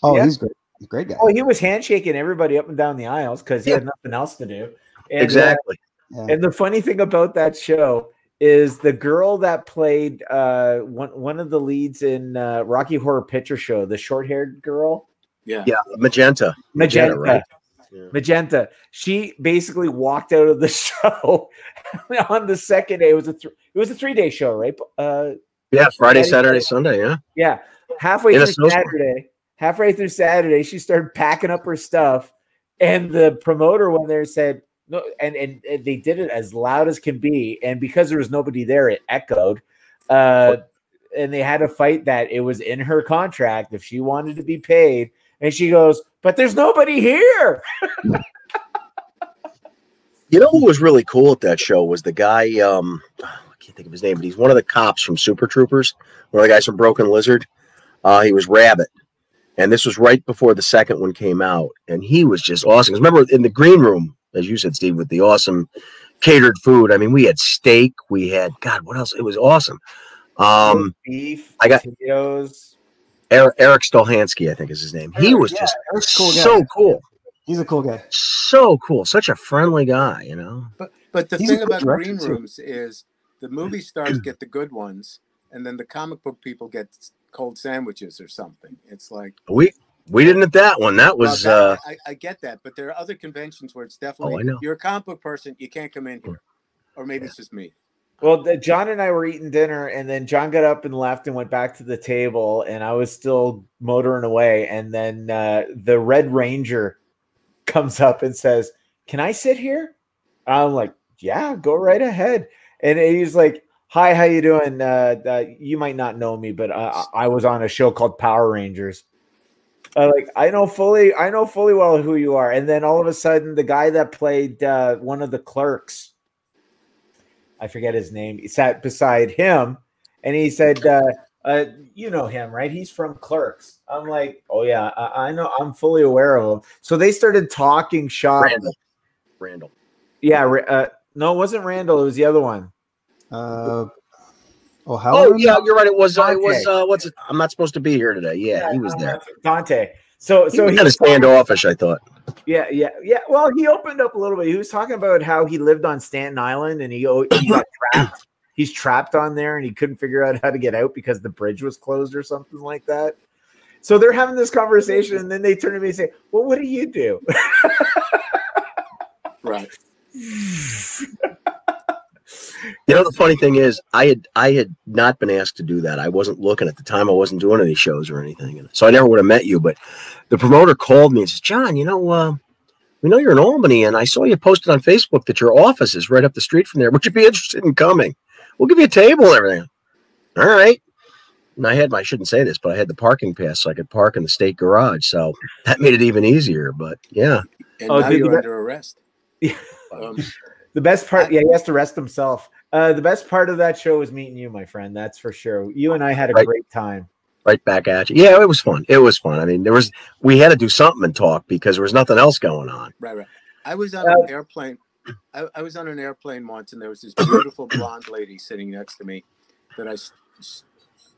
H: Oh, yeah. He's great. Great guy.
A: Oh, he was handshaking everybody up and down the aisles because he had nothing else to do. And,
G: exactly.
A: And the funny thing about that show is the girl that played one of the leads in Rocky Horror Picture Show, the short-haired girl.
I: Yeah.
G: Magenta,
A: right?
G: Yeah.
A: Magenta. She basically walked out of the show on the second day. It was a 3-day show, right?
G: Friday, Saturday, Sunday.
A: Yeah. Halfway through Saturday, she started packing up her stuff, and the promoter went there and said no, and they did it as loud as can be, and because there was nobody there, it echoed. And they had to fight that it was in her contract if she wanted to be paid. And she goes, "But there's nobody here."
G: You know who was really cool at that show was the guy, I can't think of his name, but he's one of the cops from Super Troopers, one of the guys from Broken Lizard. He was Rabbit. And this was right before the second one came out. And he was just awesome. 'Cause remember, in the green room, as you said, Steve, with the awesome catered food. I mean, we had steak. We had, God, what else? It was awesome.
A: Beef,
G: potatoes. Eric Stalhansky, I think is his name. He was just so cool.
H: He's a cool guy.
G: So cool. Such a friendly guy, you know.
I: But the thing about green rooms is the movie stars get the good ones, and then the comic book people get cold sandwiches or something. It's like
G: we didn't at that one. That was
I: I get that, but there are other conventions where it's definitely you're a comic book person, you can't come in here. Or maybe it's just me.
A: Well, John and I were eating dinner, and then John got up and left and went back to the table, and I was still motoring away. And then the Red Ranger comes up and says, "Can I sit here?" I'm like, "Yeah, go right ahead." And he's like, "Hi, how you doing? You might not know me, but I was on a show called Power Rangers." Like I know fully well who you are. And then all of a sudden, the guy that played one of the clerks, I forget his name, he sat beside him, and he said, "You know him, right? He's from Clerks." I'm like, "Oh yeah, I know. I'm fully aware of him." So they started talking shop.
G: Randall.
A: Yeah. No, it wasn't Randall. It was the other one.
H: Ahola?
G: Oh yeah, you're right. It was. What's it? I'm not supposed to be here today. Yeah, he was there.
A: Dante. So
G: he was kind of standoffish, I thought.
A: Yeah. Well, he opened up a little bit. He was talking about how he lived on Staten Island and he got trapped. He's trapped on there and he couldn't figure out how to get out because the bridge was closed or something like that. So they're having this conversation and then they turn to me and say, "Well, what do you do?"
I: Right.
G: You know, the funny thing is, I had not been asked to do that. I wasn't looking at the time. I wasn't doing any shows or anything, so I never would have met you. But the promoter called me and says, "John, you know, we know you're in Albany, and I saw you posted on Facebook that your office is right up the street from there. Would you be interested in coming? We'll give you a table and everything." All right. And I shouldn't say this, but I had the parking pass, so I could park in the state garage. So that made it even easier. But yeah.
I: And now you're under arrest.
A: Yeah. The best part, he has to arrest himself. The best part of that show was meeting you, my friend. That's for sure. You and I had a great time.
G: Right back at you. Yeah, it was fun. It was fun. I mean, we had to do something and talk because there was nothing else going on.
I: Right. I was on an airplane. I was on an airplane once, and there was this beautiful blonde lady sitting next to me that I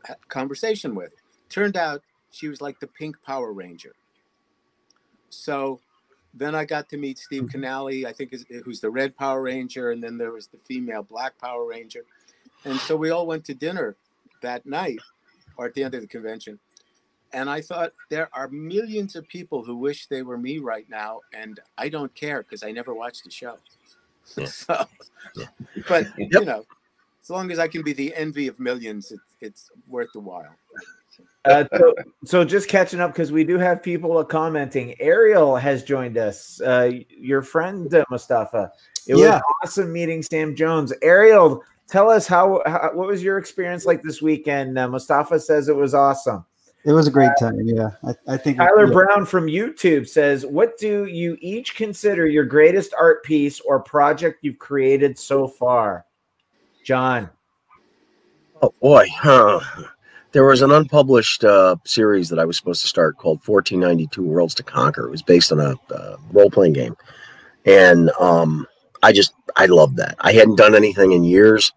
I: had a conversation with. Turned out she was like the pink Power Ranger. So then I got to meet Steve Canale, I think, who's the red Power Ranger, and then there was the female black Power Ranger. And so we all went to dinner that night, or at the end of the convention. And I thought, there are millions of people who wish they were me right now, and I don't care because I never watched the show. Yeah. But, you know, as long as I can be the envy of millions, it's worth the while.
A: So just catching up because we do have people commenting. Ariel has joined us. Your friend Mostafa. It was awesome meeting Sam Jones. Ariel, tell us what was your experience like this weekend? Mostafa says it was awesome.
H: It was a great time. Yeah, I think
A: Tyler Brown from YouTube says, "What do you each consider your greatest art piece or project you've created so far?" John.
G: Oh boy. There was an unpublished series that I was supposed to start called 1492 Worlds to Conquer. It was based on a role-playing game. And I loved that. I hadn't done anything in years.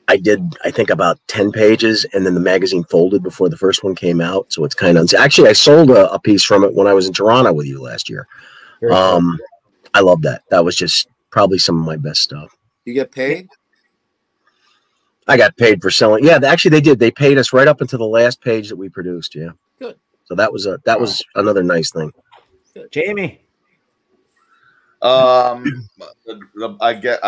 G: I did, I think, about 10 pages, and then the magazine folded before the first one came out. So it's kind of... Actually, I sold a piece from it when I was in Toronto with you last year. I love that. That was just probably some of my best stuff.
I: You get paid?
G: I got paid for selling. Yeah, actually they did. They paid us right up until the last page that we produced. Yeah.
I: Good.
G: So that was another nice thing.
I: Good.
A: Jamie.
D: I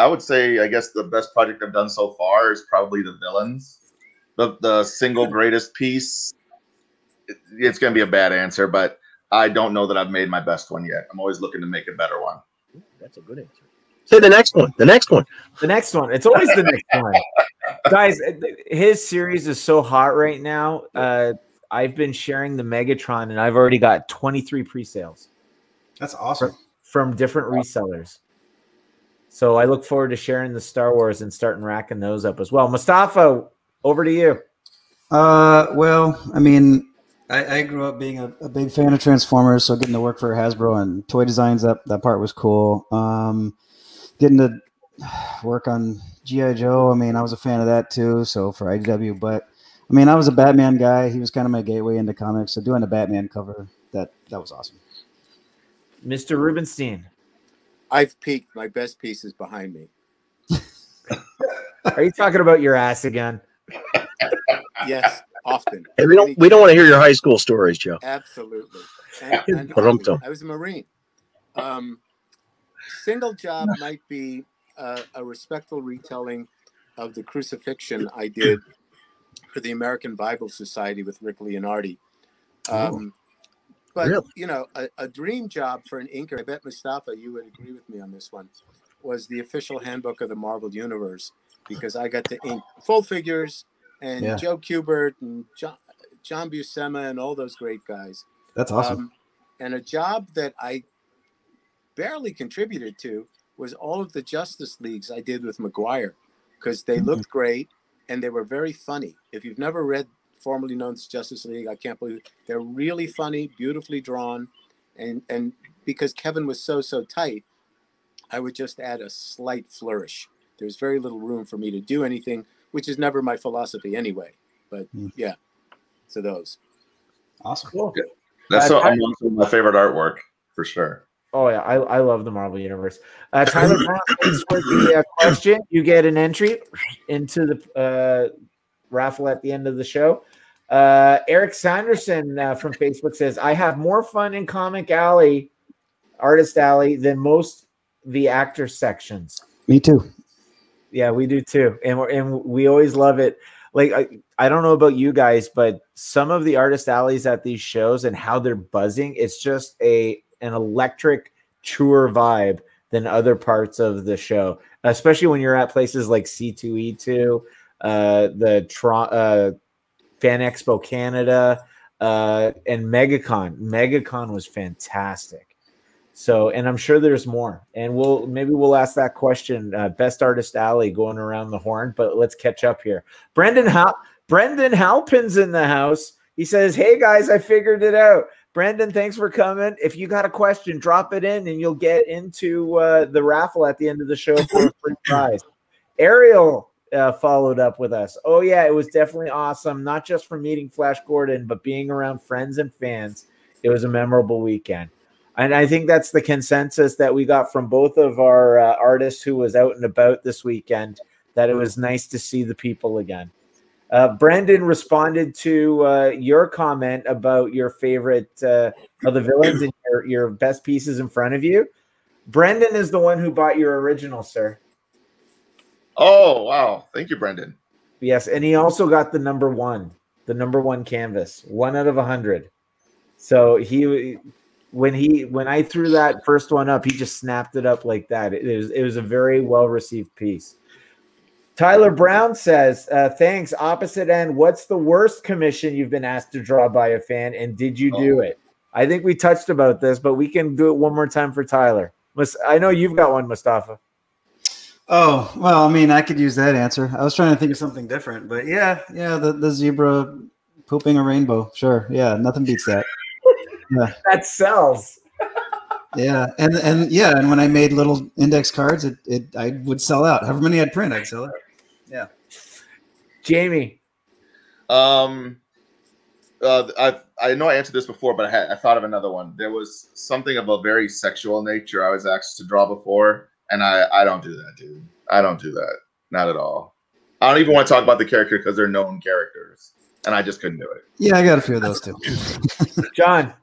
D: would say, I guess the best project I've done so far is probably the villains. The single greatest piece. It's going to be a bad answer, but I don't know that I've made my best one yet. I'm always looking to make a better one.
G: That's a good answer. Say the next one. The next one.
A: The next one. It's always the next one. Guys, his series is so hot right now. I've been sharing the Megatron, and I've already got 23 pre-sales.
H: That's awesome.
A: From different resellers. So I look forward to sharing the Star Wars and starting racking those up as well. Mostafa, over to you.
H: Well, I mean, I grew up being a big fan of Transformers, so getting to work for Hasbro and toy designs, that part was cool. Getting to work on G.I. Joe, I mean, I was a fan of that too, so for IDW. But, I mean, I was a Batman guy. He was kind of my gateway into comics, so doing a Batman cover, that was awesome.
A: Mr. Rubinstein.
I: I've peaked. My best piece is behind me.
A: Are you talking about your ass again?
I: Yes, often.
G: Hey, we don't want to hear your high school stories, Joe.
I: Absolutely. And I was a Marine. Single job might be a respectful retelling of the crucifixion I did for the American Bible Society with Rick Leonardi. But, really? You know, a dream job for an inker, I bet Mostafa, you would agree with me on this one, was the official handbook of the Marvel Universe, because I got to ink full figures and Joe Kubert and John Buscema and all those great guys.
H: That's awesome.
I: And a job that I barely contributed to was all of the Justice Leagues I did with McGuire, because they looked great and they were very funny. If you've never read formerly known as Justice League, I can't believe it. They're really funny, beautifully drawn. And because Kevin was so tight, I would just add a slight flourish. There's very little room for me to do anything, which is never my philosophy anyway. But yeah, so those.
H: Awesome.
A: Cool.
D: That's among my favorite artwork for sure.
A: Oh yeah, I love the Marvel Universe. Tyler Brown, thanks for the question. You get an entry into the raffle at the end of the show. Eric Sanderson from Facebook says, I have more fun in Comic Alley, Artist Alley, than most the actor sections.
H: Me too.
A: Yeah, we do too. And we always love it. Like, I don't know about you guys, but some of the Artist Alleys at these shows and how they're buzzing, it's just an electric, truer vibe than other parts of the show, especially when you're at places like C2E2, the Fan Expo Canada, and MegaCon. MegaCon was fantastic. So, and I'm sure there's more, and we'll ask that question. Best Artist Alley going around the horn, but let's catch up here. Brendan Halpin's in the house. He says, "Hey guys, I figured it out." Brendan, thanks for coming. If you got a question, drop it in, and you'll get into the raffle at the end of the show for a free prize. Ariel followed up with us. Oh yeah, it was definitely awesome. Not just for meeting Flash Gordon, but being around friends and fans. It was a memorable weekend. And I think that's the consensus that we got from both of our artists who was out and about this weekend, that it was nice to see the people again. Brendan responded to your comment about your favorite of the villains and your best pieces in front of you. Brendan is the one who bought your original, sir.
D: Oh, wow. Thank you, Brendan.
A: Yes, and he also got the number one canvas, 1 out of 100. So when I threw that first one up, he just snapped it up like that. It was a very well received piece. Tyler Brown says, thanks. Opposite end, what's the worst commission you've been asked to draw by a fan, and did you do it? I think we touched about this, but we can do it one more time for Tyler. I know you've got one, Mostafa.
H: Oh, well, I mean, I could use that answer. I was trying to think of something different, but yeah, the zebra pooping a rainbow. Sure. Yeah, nothing beats that. Yeah.
A: That sells.
H: Yeah, and when I made little index cards, I would sell out. However many I'd print, I'd sell out. Yeah.
A: Jamie.
D: I know I answered this before, but I thought of another one. There was something of a very sexual nature I was asked to draw before, and I don't do that, dude. I don't do that. Not at all. I don't even want to talk about the character because they're known characters, and I just couldn't do it.
H: Yeah, I got a few of those too.
A: John.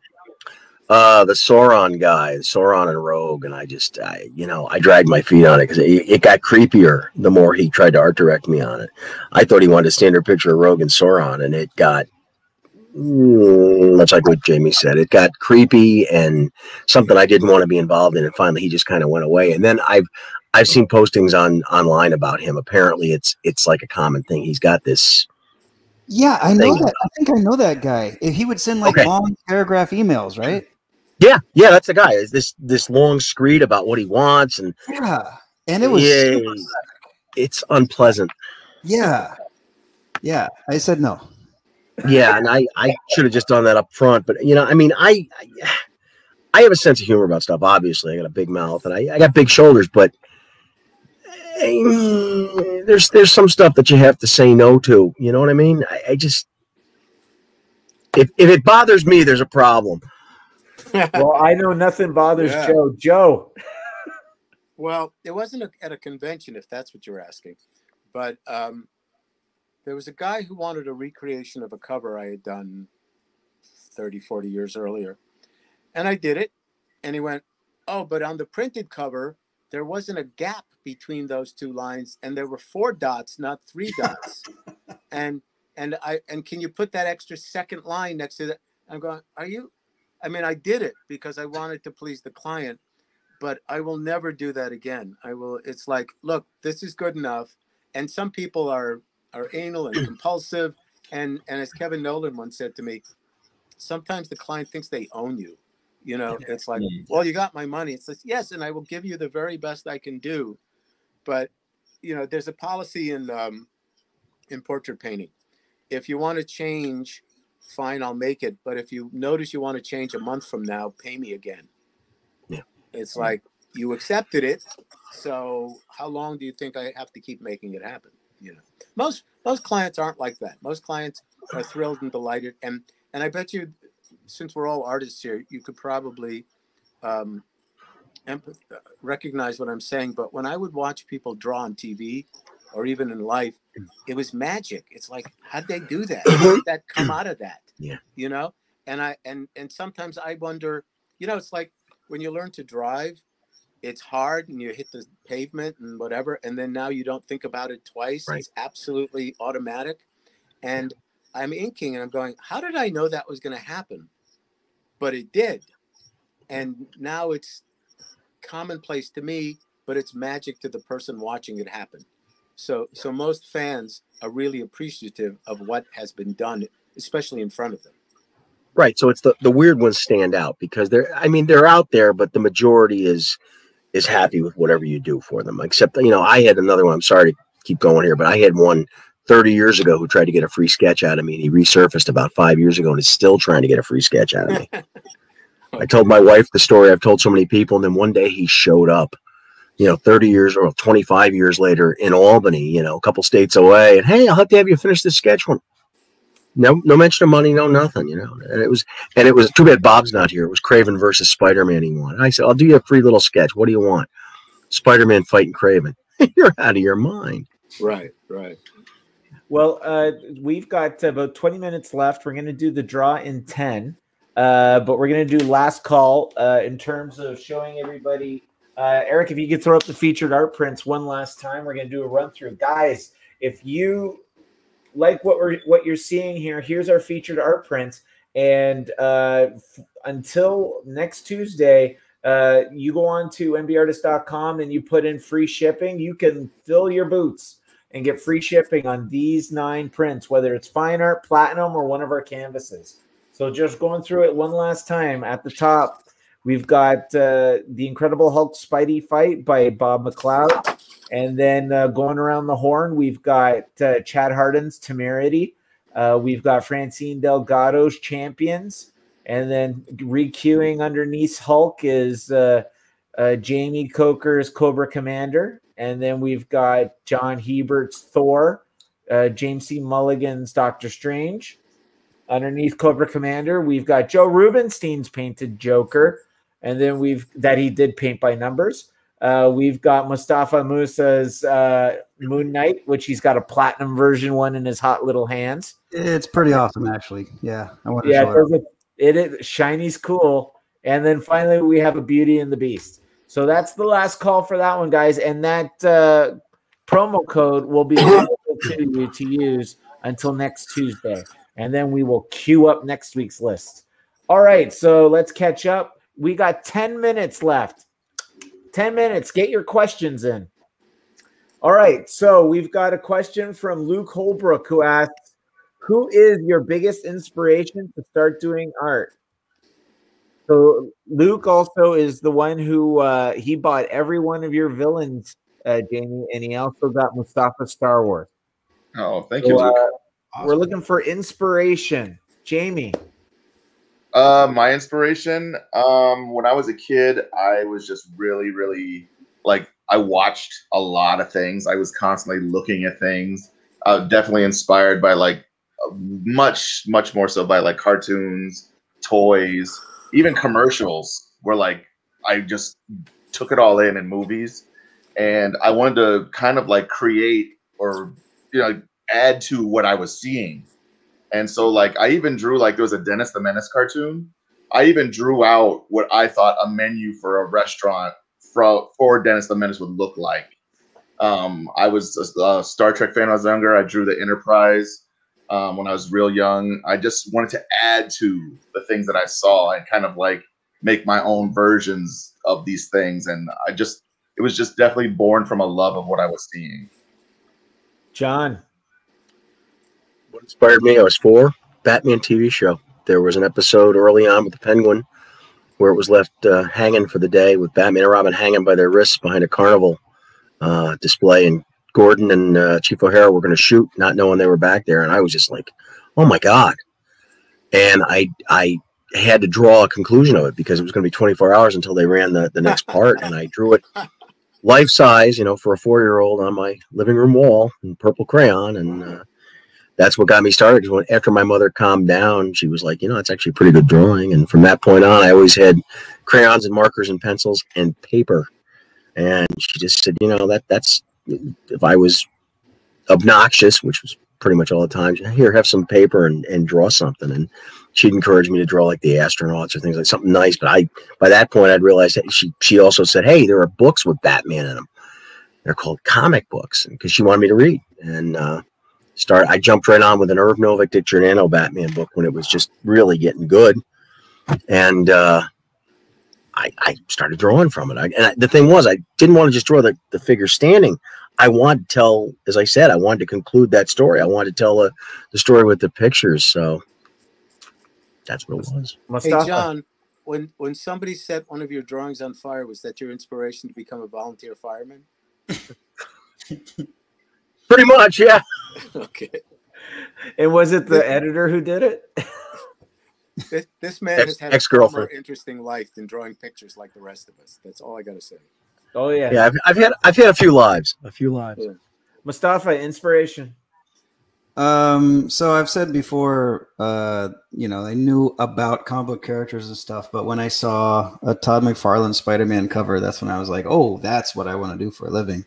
G: The Sauron guy, Sauron and Rogue, and I dragged my feet on it because it got creepier the more he tried to art direct me on it. I thought he wanted a standard picture of Rogue and Sauron, and it got much like what Jamie said. It got creepy and something I didn't want to be involved in, and finally he just kind of went away. And then I've seen postings online about him. Apparently, it's like a common thing. He's got this.
H: Yeah, I know that. I think I know that guy. He would send long paragraph emails, right?
G: Yeah, that's the guy. Is this long screed about what he wants, and
H: it was
G: it's unpleasant.
H: Yeah, I said no.
G: Yeah, and I should have just done that up front, but I mean, I have a sense of humor about stuff. Obviously, I got a big mouth and I got big shoulders, but there's some stuff that you have to say no to. You know what I mean? I just if it bothers me, there's a problem.
A: Well, I know nothing bothers Joe. Joe.
I: Well, it wasn't at a convention, if that's what you're asking. But there was a guy who wanted a recreation of a cover I had done 30, 40 years earlier. And I did it. And he went, oh, but on the printed cover, there wasn't a gap between those two lines. And there were 4 dots, not 3 dots. And can you put that extra second line next to that? I'm going, I mean, I did it because I wanted to please the client, but I will never do that again. It's like, look, this is good enough. And some people are anal and compulsive. And as Kevin Nolan once said to me, sometimes the client thinks they own you. You know, it's like, well, you got my money. It's like, yes, and I will give you the very best I can do. But, you know, there's a policy in portrait painting. If you want to change, fine, I'll make it. But if you notice you want to change a month from now, pay me again.
G: Yeah.
I: It's like, you accepted it. So how long do you think I have to keep making it happen? You know, most clients aren't like that. Most clients are thrilled and delighted. And I bet you, since we're all artists here, you could probably recognize what I'm saying. But when I would watch people draw on TV or even in life, it was magic. It's like, how'd they do that? How did that come out of that?
G: Yeah.
I: You know, and sometimes I wonder, you know, it's like when you learn to drive, it's hard and you hit the pavement and whatever. And then now you don't think about it twice.
G: Right.
I: It's absolutely automatic. And I'm inking and I'm going, how did I know that was going to happen? But it did. And now it's commonplace to me, but it's magic to the person watching it happen. So most fans are really appreciative of what has been done, especially in front of them.
G: Right. So it's the weird ones stand out because they're out there, but the majority is happy with whatever you do for them. Except, you know, I had another one. I'm sorry to keep going here, but I had one 30 years ago who tried to get a free sketch out of me, and he resurfaced about 5 years ago and is still trying to get a free sketch out of me. I told my wife the story I've told so many people, and then one day he showed up, you know, 30 years or 25 years later in Albany, you know, a couple states away, and hey, I'll have to have you finish this sketch one. No mention of money, no nothing, you know. And it was too bad Bob's not here. It was Craven versus Spider-Man he wanted. I said, I'll do you a free little sketch. What do you want? Spider-Man fighting Craven. You're out of your mind.
I: Right.
A: Well, we've got about 20 minutes left. We're going to do the draw in 10, but we're going to do last call in terms of showing everybody. Eric, if you could throw up the featured art prints one last time, we're going to do a run through. Guys, if you like what you're seeing here, here's our featured art prints. And until next Tuesday, you go on to MBartist.com and you put in free shipping. You can fill your boots and get free shipping on these 9 prints, whether it's fine art, platinum, or one of our canvases. So just going through it one last time. At the top, we've got the Incredible Hulk Spidey fight by Bob McLeod. And then going around the horn, we've got Chad Harden's Temerity. We've got Francine Delgado's Champions. And then recueing underneath Hulk is Jamie Coker's Cobra Commander. And then we've got John Hebert's Thor, James C. Mulligan's Doctor Strange. Underneath Cobra Commander, we've got Joe Rubenstein's painted Joker. And then that he did paint by numbers. We've got Mustafa Moussa's Moon Knight, which he's got a platinum version one in his hot little hands.
H: It's pretty awesome, actually. Yeah, I want to show it.
A: It is shiny's cool. And then finally, we have a Beauty and the Beast. So that's the last call for that one, guys. And that promo code will be available to you to use until next Tuesday. And then we will queue up next week's list. All right, so let's catch up. We got 10 minutes left. 10 minutes. Get your questions in. All right, so we've got a question from Luke Holbrook who asks, who is your biggest inspiration to start doing art? So Luke also is the one who he bought every one of your villains, Jamie, and he also got Mustafa's StarWars.
D: Oh, thank you, Luke.
A: Awesome. We're looking for inspiration. Jamie.
D: My inspiration, when I was a kid, I was just really, like, I watched a lot of things. I was constantly looking at things. Definitely inspired by, like, much more so by, like, cartoons, toys, even commercials where, like, I just took it all in movies. And I wanted to kind of, like, create or, you know, add to what I was seeing. And so, like, I even drew, like, there was a Dennis the Menace cartoon. I even drew out what I thought a menu for a restaurant for Dennis the Menace would look like. I was a Star Trek fan when I was younger. I drew the Enterprise when I was real young. I just wanted to add to the things that I saw and kind of, like, make my own versions of these things. And it was just definitely born from a love of what I was seeing.
A: John.
G: What inspired me? I was 4, Batman TV show. there was an episode early on with the Penguin where it was left hanging for the day with Batman and Robin hanging by their wrists behind a carnival display, and Gordon and Chief O'Hara were going to shoot, not knowing they were back there, and I was just like, "Oh my god!" And I had to draw a conclusion of it because it was going to be 24 hours until they ran the next part, and I drew it life size, for a 4-year-old on my living room wall in purple crayon, and that's what got me started. Because after my mother calmed down, she was like, "It's actually a pretty good drawing." And from that point on, I always had crayons and markers and pencils and paper. And she just said, that's if I was obnoxious, which was pretty much all the time, here, have some paper and draw something. And she'd encourage me to draw like the astronauts or things like something nice. But by that point, I'd realized that she also said, "Hey, there are books with Batman in them. They're called comic books," because she wanted me to read. And I jumped right on with an Irv Novick, Dick Giordano Batman book when it was just really getting good. And I started drawing from it. And the thing was, I didn't want to just draw the figure standing. I wanted to tell, as I said, I wanted to conclude that story. I wanted to tell the story with the pictures. So that's what it was.
I: Mostafa. Hey, John, when somebody set one of your drawings on fire, was that your inspiration to become a volunteer fireman?
G: Pretty much, yeah.
I: Okay.
A: And was it the editor who did it?
I: This man has had a far more interesting life than drawing pictures like the rest of us. That's all I got to say.
A: Oh yeah.
G: Yeah, I've had a few lives. Yeah.
A: Mostafa, inspiration.
H: So I've said before, I knew about comic book characters and stuff, but when I saw a Todd McFarlane Spider-Man cover, that's when I was like, "Oh, that's what I want to do for a living."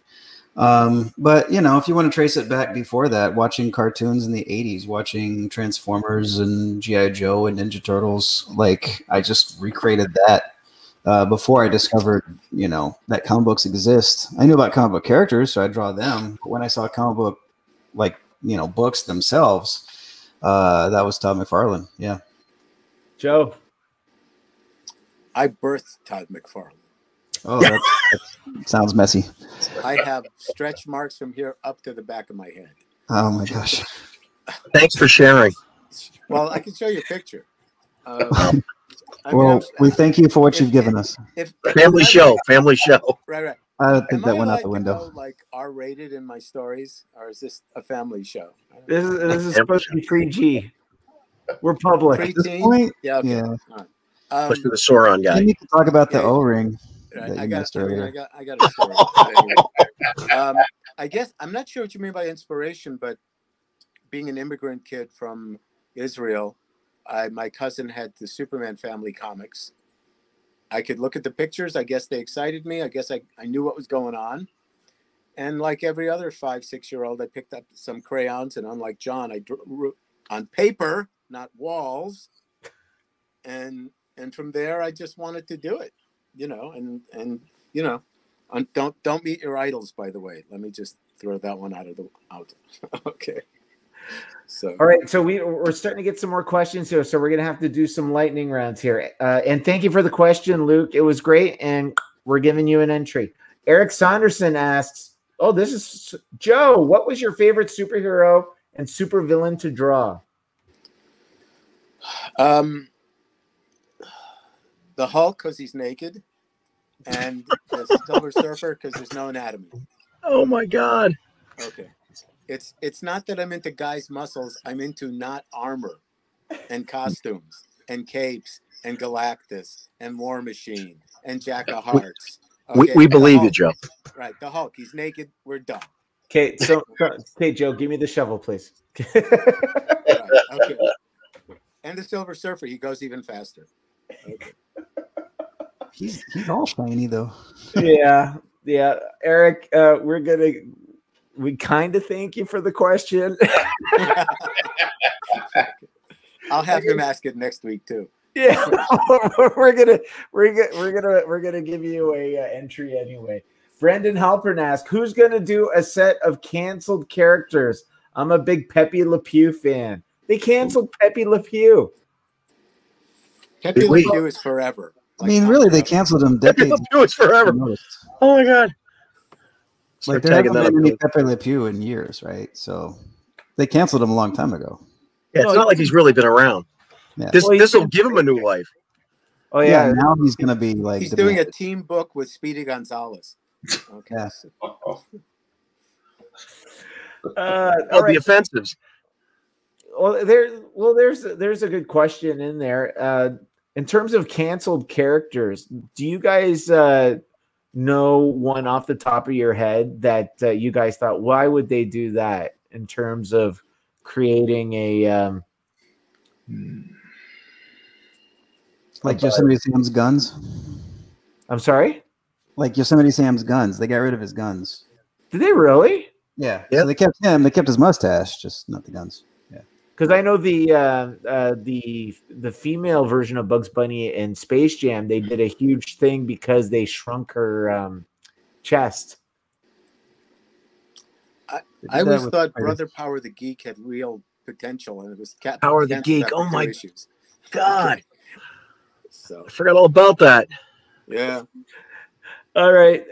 H: But if you want to trace it back before that, watching cartoons in the 80s, watching Transformers and G.I. Joe and Ninja Turtles, like I just recreated that before I discovered, that comic books exist. I knew about comic book characters, so I draw them. But when I saw comic book, books themselves, that was Todd McFarlane. Yeah.
A: Joe.
I: I birthed Todd McFarlane.
H: Oh, that sounds messy.
I: I have stretch marks from here up to the back of my head.
H: Oh my gosh!
G: Thanks for sharing.
I: Well, I can show you a picture.
H: We thank you for what you've given us.
G: Family show.
I: Right.
H: I don't think that went out the
I: Go,
H: window.
I: R-rated in my stories, or is this a family show?
A: This is supposed to be 3G. We're public.
I: Preteen? Yeah. Okay.
H: Yeah.
G: Especially the Sauron guy.
H: You need to talk about the O-ring.
I: I got a story. I guess I'm not sure what you mean by inspiration, but being an immigrant kid from Israel, my cousin had the Superman family comics. I could look at the pictures. I guess they excited me. I guess I knew what was going on. And like every other 5-6-year-old, I picked up some crayons, and unlike John, I drew on paper, not walls. And from there, I just wanted to do it. And don't meet your idols, by the way. Let me just throw that one out. Okay. So
A: all right, so we're starting to get some more questions here, so we're gonna have to do some lightning rounds here. And thank you for the question, Luke. It was great, and we're giving you an entry. Eric Saunderson asks, "Oh, this is Joe. What was your favorite superhero and supervillain to draw?"
I: The Hulk, because he's naked, and the Silver Surfer, because there's no anatomy.
G: Oh my God.
I: Okay. It's not that I'm into guys' muscles. I'm into not armor and costumes and capes and Galactus and War Machine and Jack of Hearts. Okay?
G: We believe you, Joe.
I: Right. The Hulk. He's naked. We're done.
A: Okay. Okay, Joe, give me the shovel, please.
I: Right, okay. And the Silver Surfer. He goes even faster. Okay.
H: He's all shiny though.
A: Yeah. Eric, we kind of thank you for the question.
I: I'll have him ask it next week too.
A: Yeah, we're gonna give you a entry anyway. Brendan Halpern asked, "Who's gonna do a set of canceled characters? I'm a big Pepe Le Pew fan. They canceled Pepe Le Pew.
I: Pepe Le Pew is forever.
H: Really, they canceled him decades.
G: Pepe Le Pew is forever. Oh my God.
H: Like there haven't been any Pepe Le Pew in years, right? So they canceled him a long time ago.
G: Yeah, it's not like he's really been around.
D: Yeah.
G: This will give him a new life.
A: Oh yeah.
H: Now he's gonna be like
I: He's doing a team book with Speedy Gonzalez. Okay.
H: Yeah.
G: The offensives.
A: Well, there's a good question in there. In terms of canceled characters, do you guys know one off the top of your head that you guys thought, why would they do that in terms of creating a
H: like Yosemite Sam's guns?
A: I'm sorry?
H: Like Yosemite Sam's guns. They got rid of his guns.
A: Did they really?
H: Yeah.
G: Yep.
H: So they kept him. They kept his mustache, just not the guns. Yeah.
A: Because I know the female version of Bugs Bunny in Space Jam, they did a huge thing because they shrunk her chest.
I: I always thought Brother Power the Geek had real potential, and it was
G: Power the Geek. Oh my God!
I: So
G: I forgot all about that.
I: Yeah.
A: All right.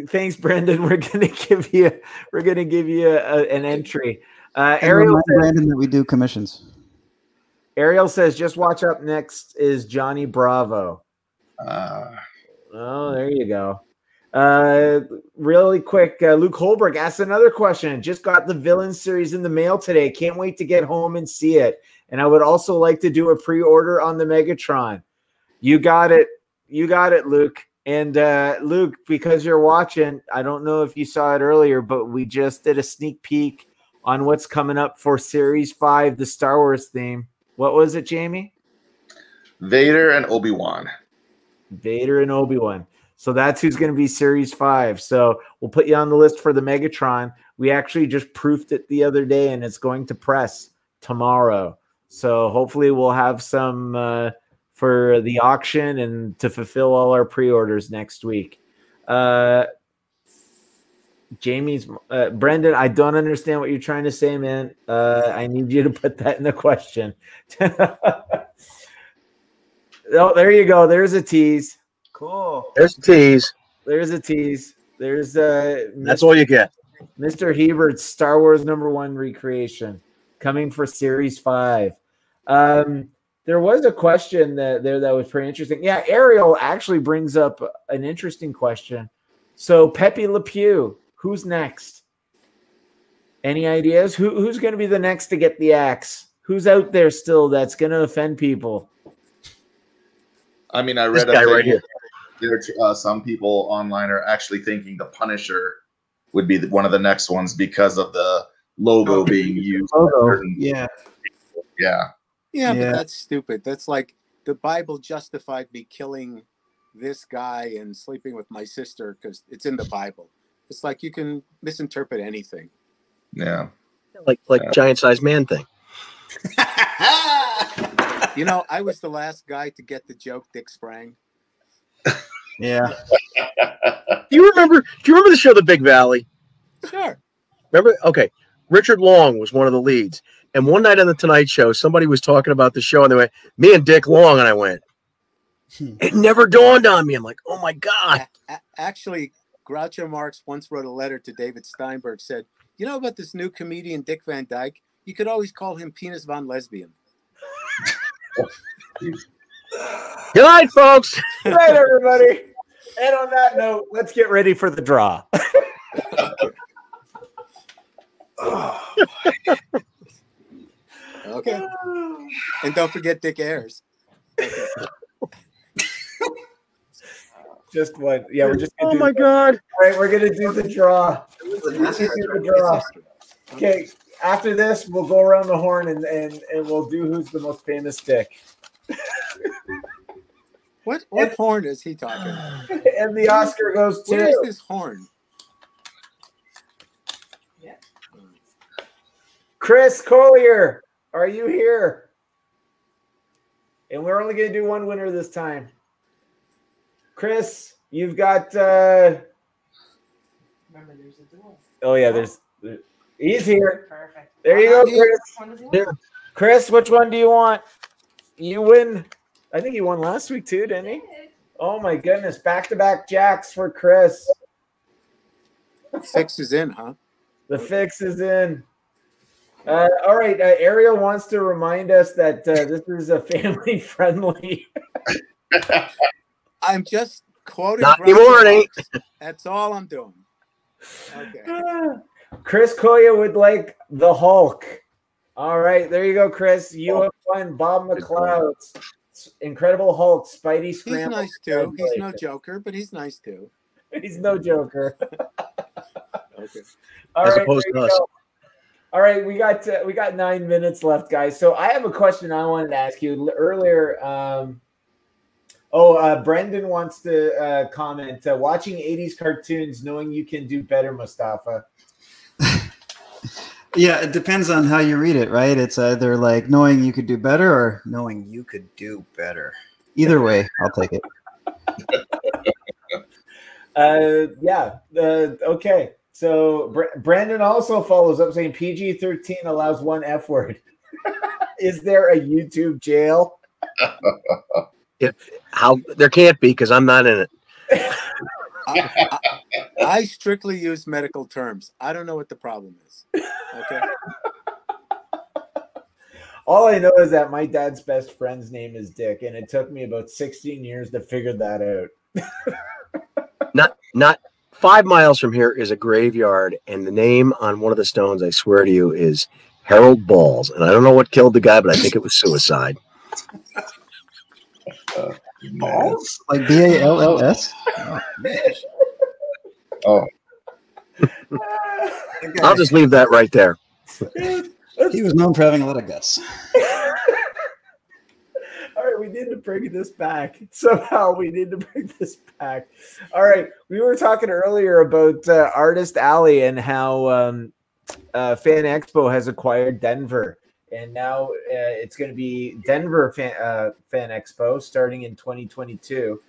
A: Thanks, Brendan. We're gonna give you an entry. Ariel says,
H: Brandon, that we do commissions.
A: Ariel says, just watch up next is Johnny Bravo. Oh, there you go. Really quick, Luke Holbrook asked another question. Just got the Villain series in the mail today. Can't wait to get home and see it. And I would also like to do a pre-order on the Megatron. You got it. You got it, Luke. And Luke, because you're watching, I don't know if you saw it earlier, but we just did a sneak peek on what's coming up for Series 5, the Star Wars theme. What was it, Jamie?
D: Vader and Obi-Wan.
A: Vader and Obi-Wan. So that's who's going to be Series 5. So we'll put you on the list for the Megatron. We actually just proofed it the other day, and it's going to press tomorrow. So hopefully we'll have some for the auction and to fulfill all our pre-orders next week. Jamie's Brendan, I don't understand what you're trying to say, man. I need you to put that in the question. Oh, there you go. There's a tease.
H: Cool.
G: There's a tease.
A: There's a tease. There's
G: that's all you get.
A: Mr. Hebert's Star Wars #1 recreation coming for Series 5. There was a question that was pretty interesting. Yeah, Ariel actually brings up an interesting question. So Pepe Le Pew, who's next? Any ideas? Who's going to be the next to get the axe? Who's out there still that's going to offend people?
D: I mean, I read
G: This guy right here.
D: Some people online are actually thinking the Punisher would be one of the next ones because of the logo being used.
H: Yeah.
D: Yeah.
I: Yeah, but that's stupid. That's like the Bible justified me killing this guy and sleeping with my sister because it's in the Bible. It's like you can misinterpret anything.
D: Yeah.
G: Like giant-sized man thing.
I: You know, I was the last guy to get the joke Dick Sprang.
H: Yeah.
G: Do you remember the show The Big Valley?
I: Sure.
G: Remember? Okay. Richard Long was one of the leads. And one night on the Tonight Show, somebody was talking about the show, and they went, "Me and Dick Long," and I went, it never dawned on me. I'm like, oh my God.
I: Actually, Groucho Marx once wrote a letter to David Steinberg, said, you know about this new comedian, Dick Van Dyke? You could always call him Penis Von Lesbian.
G: Good night, folks.
A: Good night, everybody. And on that note, let's get ready for the draw.
I: Okay. And don't forget Dick Ayers. Okay.
A: Just one. Yeah, we're just gonna
G: Oh my God.
A: All right, we're gonna do the draw. Okay, after this, we'll go around the horn and we'll do who's the most famous dick.
I: What horn is he talking?
A: And the Oscar goes to
I: Where is this horn?
A: Chris Collier. Are you here? And we're only going to do one winner this time. Chris, you've got. Remember, there's a duel. Oh yeah, he's here. Perfect. There you go, Chris. Yeah. Chris, which one do you want? You win. I think he won last week too, didn't he? Oh my goodness, back-to-back jacks for Chris.
I: Fix is in, huh?
A: The fix is in. All right. Ariel wants to remind us that this is a family friendly.
I: I'm just quoting.
G: Not anymore, it ain't.
I: That's all I'm doing. Okay.
A: Chris Koya would like the Hulk. All right, there you go, Chris. You have fun. Bob McLeod, Incredible Hulk, Spidey, Scramble.
I: He's nice too. He's no Joker, but he's nice too.
A: He's no Joker.
I: Okay.
A: All
G: As
A: right,
G: opposed to us.
A: go. All right, we got 9 minutes left, guys. So I have a question I wanted to ask you earlier. Brendan wants to comment. Watching 80s cartoons, knowing you can do better, Mostafa.
H: Yeah, it depends on how you read it, right? It's either like knowing you could do better or knowing you could do better. Either way, I'll take it.
A: Okay. So Brandon also follows up saying PG-13 allows one F word. Is there a YouTube jail?
G: There can't be because I'm not in it.
I: I strictly use medical terms. I don't know what the problem is. Okay.
A: All I know is that my dad's best friend's name is Dick, and it took me about 16 years to figure that out.
G: Not 5 miles from here is a graveyard, and the name on one of the stones, I swear to you, is Harold Balls. And I don't know what killed the guy, but I think it was suicide.
H: Balls? Like BALLS?
D: Oh.
G: I'll just leave that right there.
H: He was known for having a lot of guts.
A: All right, we need to bring this back. Somehow we need to bring this back. All right, we were talking earlier about Artist Alley and how Fan Expo has acquired Denver. And now it's going to be Denver Fan Expo starting in 2022.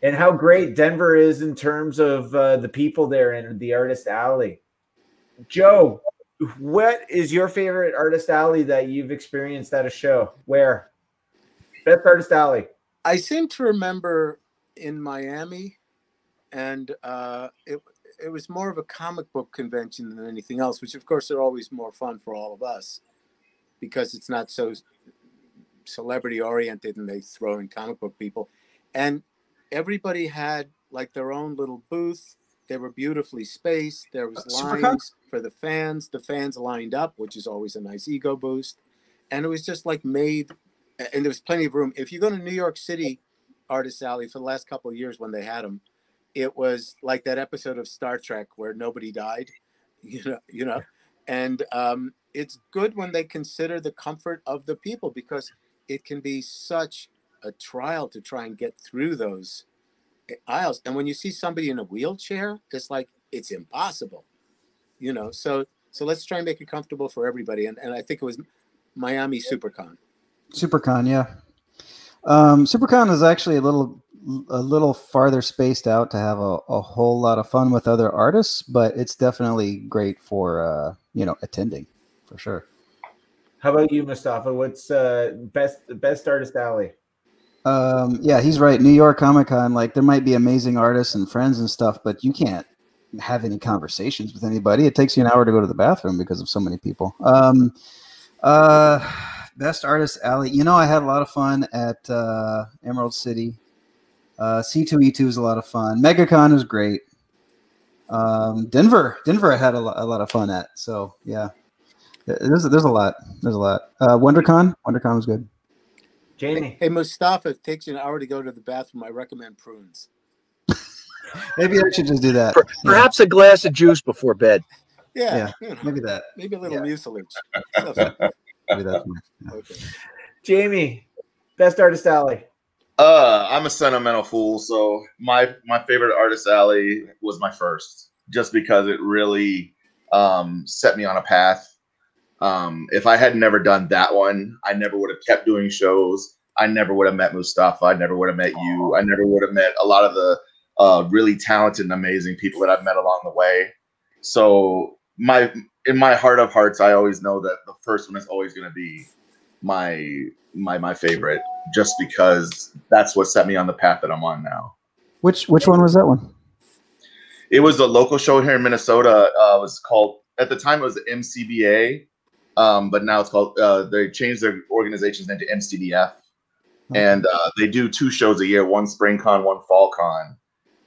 A: And how great Denver is in terms of the people there and the Artist Alley. Joe, what is your favorite Artist Alley that you've experienced at a show? Where? Best Artist Alley.
I: I seem to remember in Miami, and it was more of a comic book convention than anything else, which of course are always more fun for all of us because it's not so celebrity oriented and they throw in comic book people. And everybody had like their own little booth. They were beautifully spaced. There was lines for the fans. The fans lined up, which is always a nice ego boost. And it was just like made, and there was plenty of room. If you go to New York City Artist Alley for the last couple of years when they had them, it was like that episode of Star Trek where nobody died, you know. And it's good when they consider the comfort of the people because it can be such a trial to try and get through those aisles. And when you see somebody in a wheelchair, it's like it's impossible, you know. So let's try and make it comfortable for everybody. And I think it was Miami SuperCon.
H: SuperCon, yeah. SuperCon is actually a little farther spaced out to have a whole lot of fun with other artists, but it's definitely great for attending for sure.
A: How about you, Mostafa? What's best Artist Alley?
H: Yeah, he's right. New York Comic Con, like there might be amazing artists and friends and stuff, but you can't have any conversations with anybody. It takes you an hour to go to the bathroom because of so many people. Best Artist Alley. You know, I had a lot of fun at Emerald City. C2E2 is a lot of fun. MegaCon is great. Denver I had a lot of fun at. So yeah, there's a lot. WonderCon was good.
A: Jamie.
I: Hey, Mostafa, it takes you an hour to go to the bathroom. I recommend prunes.
H: Maybe I should just do that.
G: Perhaps a glass of juice before bed.
I: Yeah,
H: maybe that.
I: Maybe a little mucilage.
H: Maybe that.
I: Okay.
A: Jamie, best Artist Alley.
D: I'm a sentimental fool, so my favorite Artist Alley was my first, just because it really set me on a path. If I had never done that one, I never would have kept doing shows. I never would have met Mostafa. I never would have met you. I never would have met a lot of the really talented and amazing people that I've met along the way. So in my heart of hearts, I always know that the first one is always going to be my favorite, just because that's what set me on the path that I'm on now.
H: Which one was that one?
D: It was a local show here in Minnesota. It was called at the time it was the MCBA, but now it's called. They changed their organization's name to MCDF, and they do 2 shows a year: one spring con, one fall con.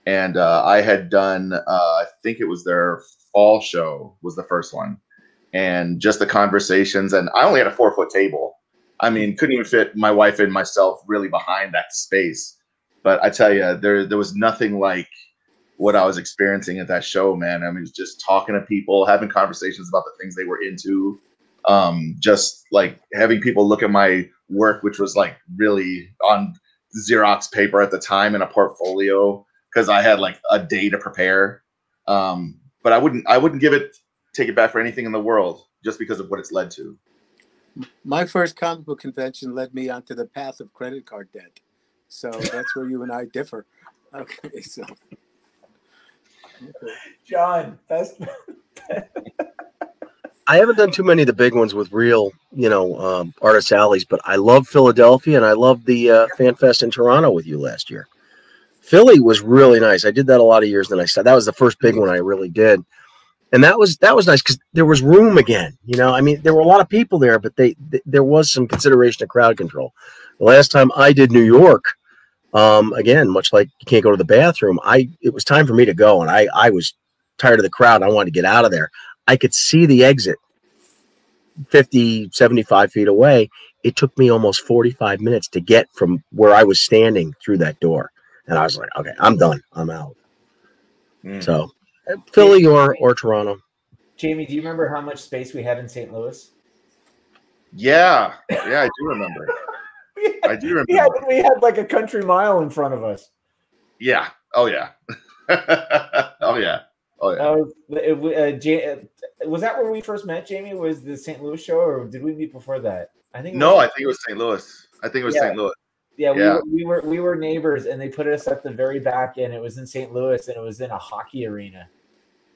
D: And I had done, I think it was their fall show was the first one, and just the conversations. And I only had a 4-foot table. I mean, couldn't even fit my wife and myself really behind that space. But I tell you, there was nothing like what I was experiencing at that show, man. I mean, it was just talking to people, having conversations about the things they were into, just like having people look at my work, which was like really on Xerox paper at the time in a portfolio, because I had like a day to prepare. But I wouldn't take it back for anything in the world, just because of what it's led to.
I: My first comic book convention led me onto the path of credit card debt. So that's where you and I differ. Okay, so. Okay.
A: John, that's.
G: I haven't done too many of the big ones with real, artist alleys, but I love Philadelphia and I love the Fan Fest in Toronto with you last year. Philly was really nice. I did that a lot of years. Then I said that was the first big one I really did, and that was nice because there was room again. I mean, there were a lot of people there, but there was some consideration of crowd control. The last time I did New York, again, much like you can't go to the bathroom, it was time for me to go, and I was tired of the crowd. I wanted to get out of there. I could see the exit 50, 75 feet away. It took me almost 45 minutes to get from where I was standing through that door. And I was like, okay, I'm done. I'm out. So Philly or Toronto.
A: Jamie, do you remember how much space we had in St. Louis?
D: Yeah, I do remember. I do remember.
A: We had like a country mile in front of us.
D: Yeah. Oh, yeah. Oh, yeah. Oh, yeah.
A: Was that where we first met, Jamie? Was the St. Louis show, or did we meet before that?
D: I think it was St. Louis. St. Louis.
A: Yeah, we were neighbors, and they put us at the very back end. It was in St. Louis, and it was in a hockey arena,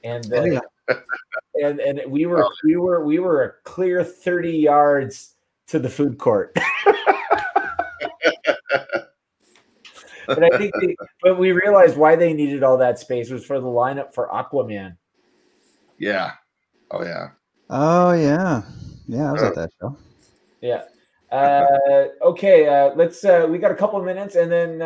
A: and and we were a clear 30 yards to the food court. But we realized why they needed all that space was for the lineup for Aquaman.
D: Yeah. Oh yeah.
H: Oh yeah. Yeah, I was at that show.
A: Yeah. Okay, let's we got a couple of minutes and then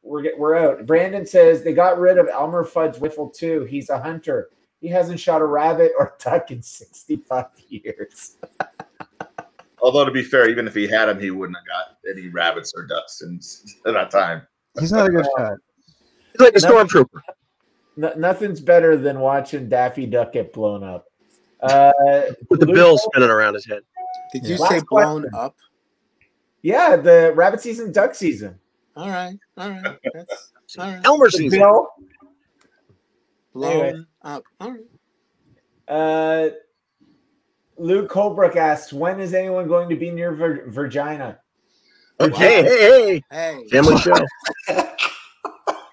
A: we're out. Brandon says they got rid of Elmer Fudd's Wiffle too. He's a hunter. He hasn't shot a rabbit or duck in 65 years.
D: Although to be fair, even if he had him, he wouldn't have got any rabbits or ducks in that time.
H: He's not a good shot.
G: He's like a stormtrooper.
A: Nothing's better than watching Daffy Duck get blown up.
G: With the bill spinning around his head.
I: Did you say blown up?
A: Yeah, the rabbit season, duck season.
I: All right. That's all right.
G: Elmer season.
A: Bill?
I: Blown up. All right.
A: Luke Holbrook asks, when is anyone going to be near Virginia?
G: Hey. Family show.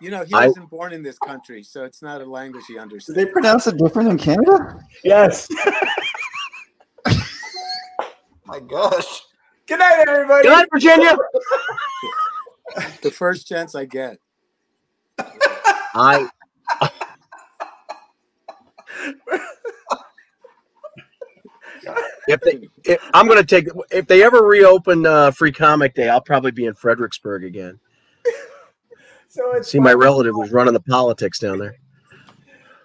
I: He wasn't born in this country, so it's not a language he understands.
H: Do they pronounce it different in Canada?
A: Yes.
H: My gosh.
A: Good night, everybody.
G: Good night, Virginia.
I: The first chance I get.
G: If they ever reopen Free Comic Day, I'll probably be in Fredericksburg again.
A: So
G: See, my relative was running the politics down there.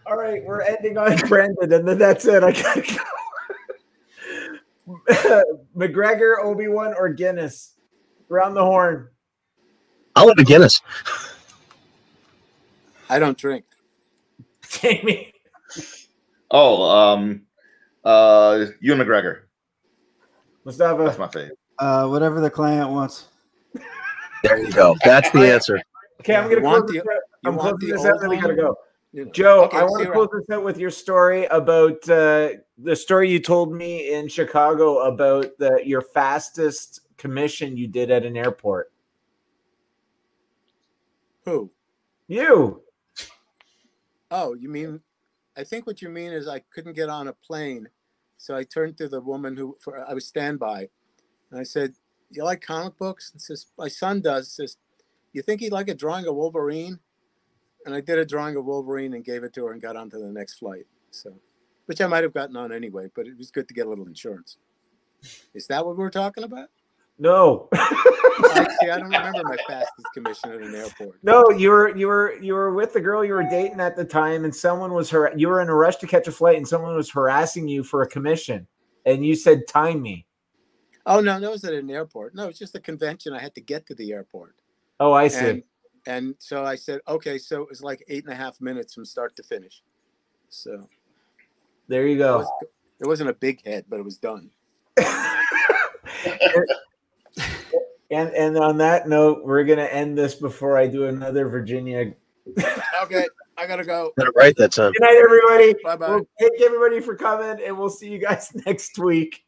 A: All right, we're ending on Brendan, and then that's it. I gotta go. McGregor, Obi-Wan, or Guinness? Round the horn.
G: I'll have a Guinness.
I: I don't drink.
A: Jamie.
D: Ewan McGregor.
A: Mustafa.
D: That's my favorite.
H: Whatever the client wants.
G: There you go. That's the answer.
A: Okay, I'm going to close this out. I'm closing this out, then we got to go. Joe, I want to close this out with your story about the story you told me in Chicago about your fastest commission you did at an airport.
I: Who?
A: You.
I: Oh, you mean? I think what you mean is I couldn't get on a plane, so I turned to the woman I was standby, and I said, "You like comic books?" And says, "My son does." Says, "You think he'd like a drawing of Wolverine?" And I did a drawing of Wolverine and gave it to her and got on to the next flight. So it which I might have gotten on anyway, but it was good to get a little insurance. Is that what we're talking about?
A: No.
I: Actually, I don't remember my fastest commission at an airport.
A: No, you were with the girl you were dating at the time, and someone was you were in a rush to catch a flight, and someone was harassing you for a commission, and you said, "Time me."
I: Oh no, that was at an airport. No, it's just a convention. I had to get to the airport.
A: Oh, I see.
I: And so I said, okay, so it was like 8.5 minutes from start to finish. So
A: there you go.
I: It wasn't a big hit, but it was done.
A: And on that note, we're gonna end this before I do another Virginia.
I: Okay, I gotta go.
G: Got it right that time.
A: Good night, everybody.
I: Bye bye.
A: Well, thank everybody for coming, and we'll see you guys next week.